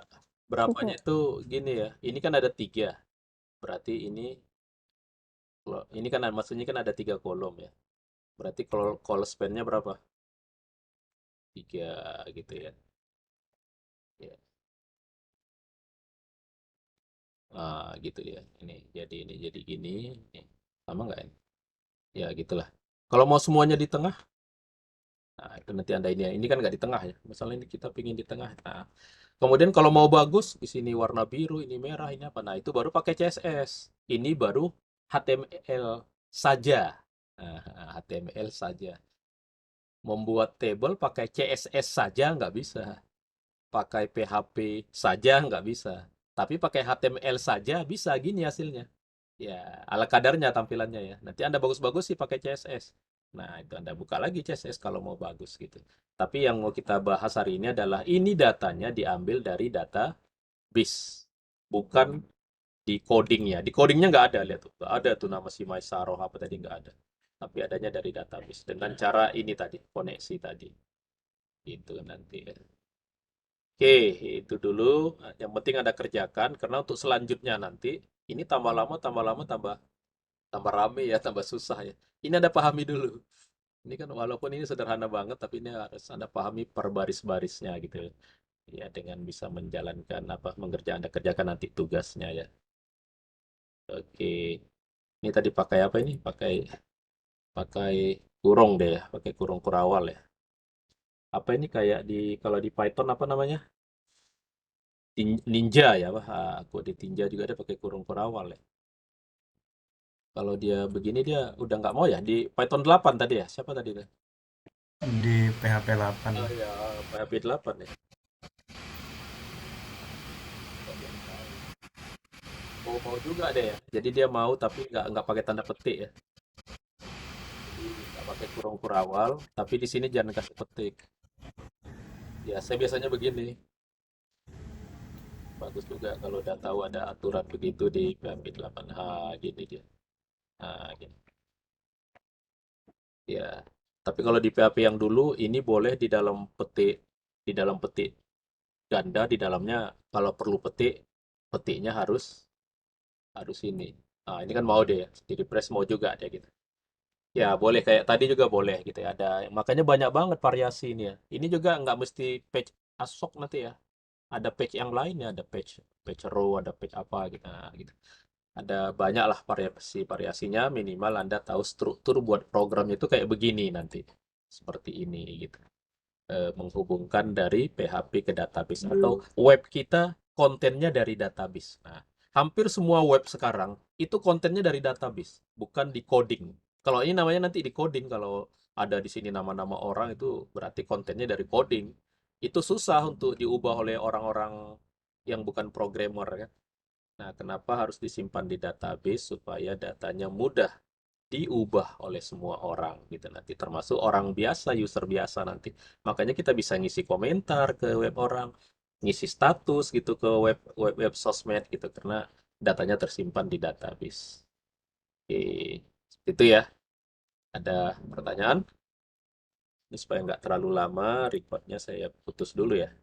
Berapanya itu gini ya. Ini kan ada 3. Berarti ini kan maksudnya kan ada 3 kolom ya. Berarti kalau call span-nya berapa? 3 gitu ya. Ya. Gitu ya. Ini jadi gini. Ini. Sama nggak ini? Ya gitulah. Kalau mau semuanya di tengah, nah itu nanti Anda ini ya. Ini kan nggak di tengah ya. Masalah ini kita pingin di tengah. Nah, kemudian kalau mau bagus, di sini warna biru, ini merah, ini apa? Nah, itu baru pakai CSS. Ini baru HTML saja. Nah, HTML saja. Membuat table pakai CSS saja nggak bisa. Pakai PHP saja nggak bisa. Tapi pakai HTML saja bisa gini hasilnya. Ya, ala kadarnya tampilannya ya. Nanti Anda bagus-bagus sih pakai CSS. Nah, itu Anda buka lagi CSS kalau mau bagus gitu. Tapi yang mau kita bahas hari ini adalah ini datanya diambil dari database, bukan di codingnya. Di codingnya nggak ada, lihat tuh. Nggak ada tuh nama si Maisaro apa tadi nggak ada. Tapi adanya dari database dengan cara ini tadi, koneksi tadi. Itu nanti ya. Oke, itu dulu. Yang penting Anda kerjakan karena untuk selanjutnya nanti ini tambah lama tambah tambah rame ya, tambah susah ya. Ini Anda pahami dulu. Ini kan walaupun ini sederhana banget, tapi ini harus Anda pahami per baris-barisnya gitu. Ya, dengan bisa menjalankan Anda kerjakan nanti tugasnya ya. Oke. Ini tadi pakai apa ini? Pakai kurung deh ya, pakai kurung kurawal ya. Apa ini kayak kalau di Python apa namanya? Ninja ya, aku di Ninja juga ada pakai kurung kurawal ya. Kalau dia begini dia udah nggak mau ya di Python 8 tadi ya. Siapa tadi tuh?
Di PHP 8.
Oh ya, PHP 8 ya. Kok dia tahu? Mau juga deh ya. Jadi dia mau tapi nggak pakai tanda petik ya. Jadi nggak pakai kurung kurawal, tapi di sini jangan kasih petik. Ya, saya biasanya begini. Bagus juga kalau udah tahu ada aturan begitu di PHP 8H gini dia. Gini. Ya. Tapi kalau di PHP yang dulu ini boleh di dalam petik ganda di dalamnya kalau perlu petiknya harus ini. Ini kan mau deh ya. Di refresh mau juga dia gitu. Ya, boleh kayak tadi juga boleh gitu ya. Makanya banyak banget variasi ini ya. Ini juga nggak mesti page ASOC nanti ya. Ada page yang lain ya, ada page page row, ada page apa gitu. Nah, gitu. Ada banyak lah variasinya, minimal Anda tahu struktur buat programnya itu kayak begini nanti. Seperti ini gitu. Menghubungkan dari PHP ke database atau web kita kontennya dari database. Nah, hampir semua web sekarang itu kontennya dari database, bukan di coding. Kalau ini namanya nanti di coding, kalau ada di sini nama-nama orang itu berarti kontennya dari coding. Itu susah untuk diubah oleh orang-orang yang bukan programmer kan. Nah, kenapa harus disimpan di database supaya datanya mudah diubah oleh semua orang gitu nanti termasuk orang biasa, user biasa nanti. Makanya kita bisa ngisi komentar ke web orang, ngisi status gitu ke web sosmed gitu karena datanya tersimpan di database. Oke, itu ya. Ada pertanyaan? Ini supaya nggak terlalu lama, recordnya saya putus dulu ya.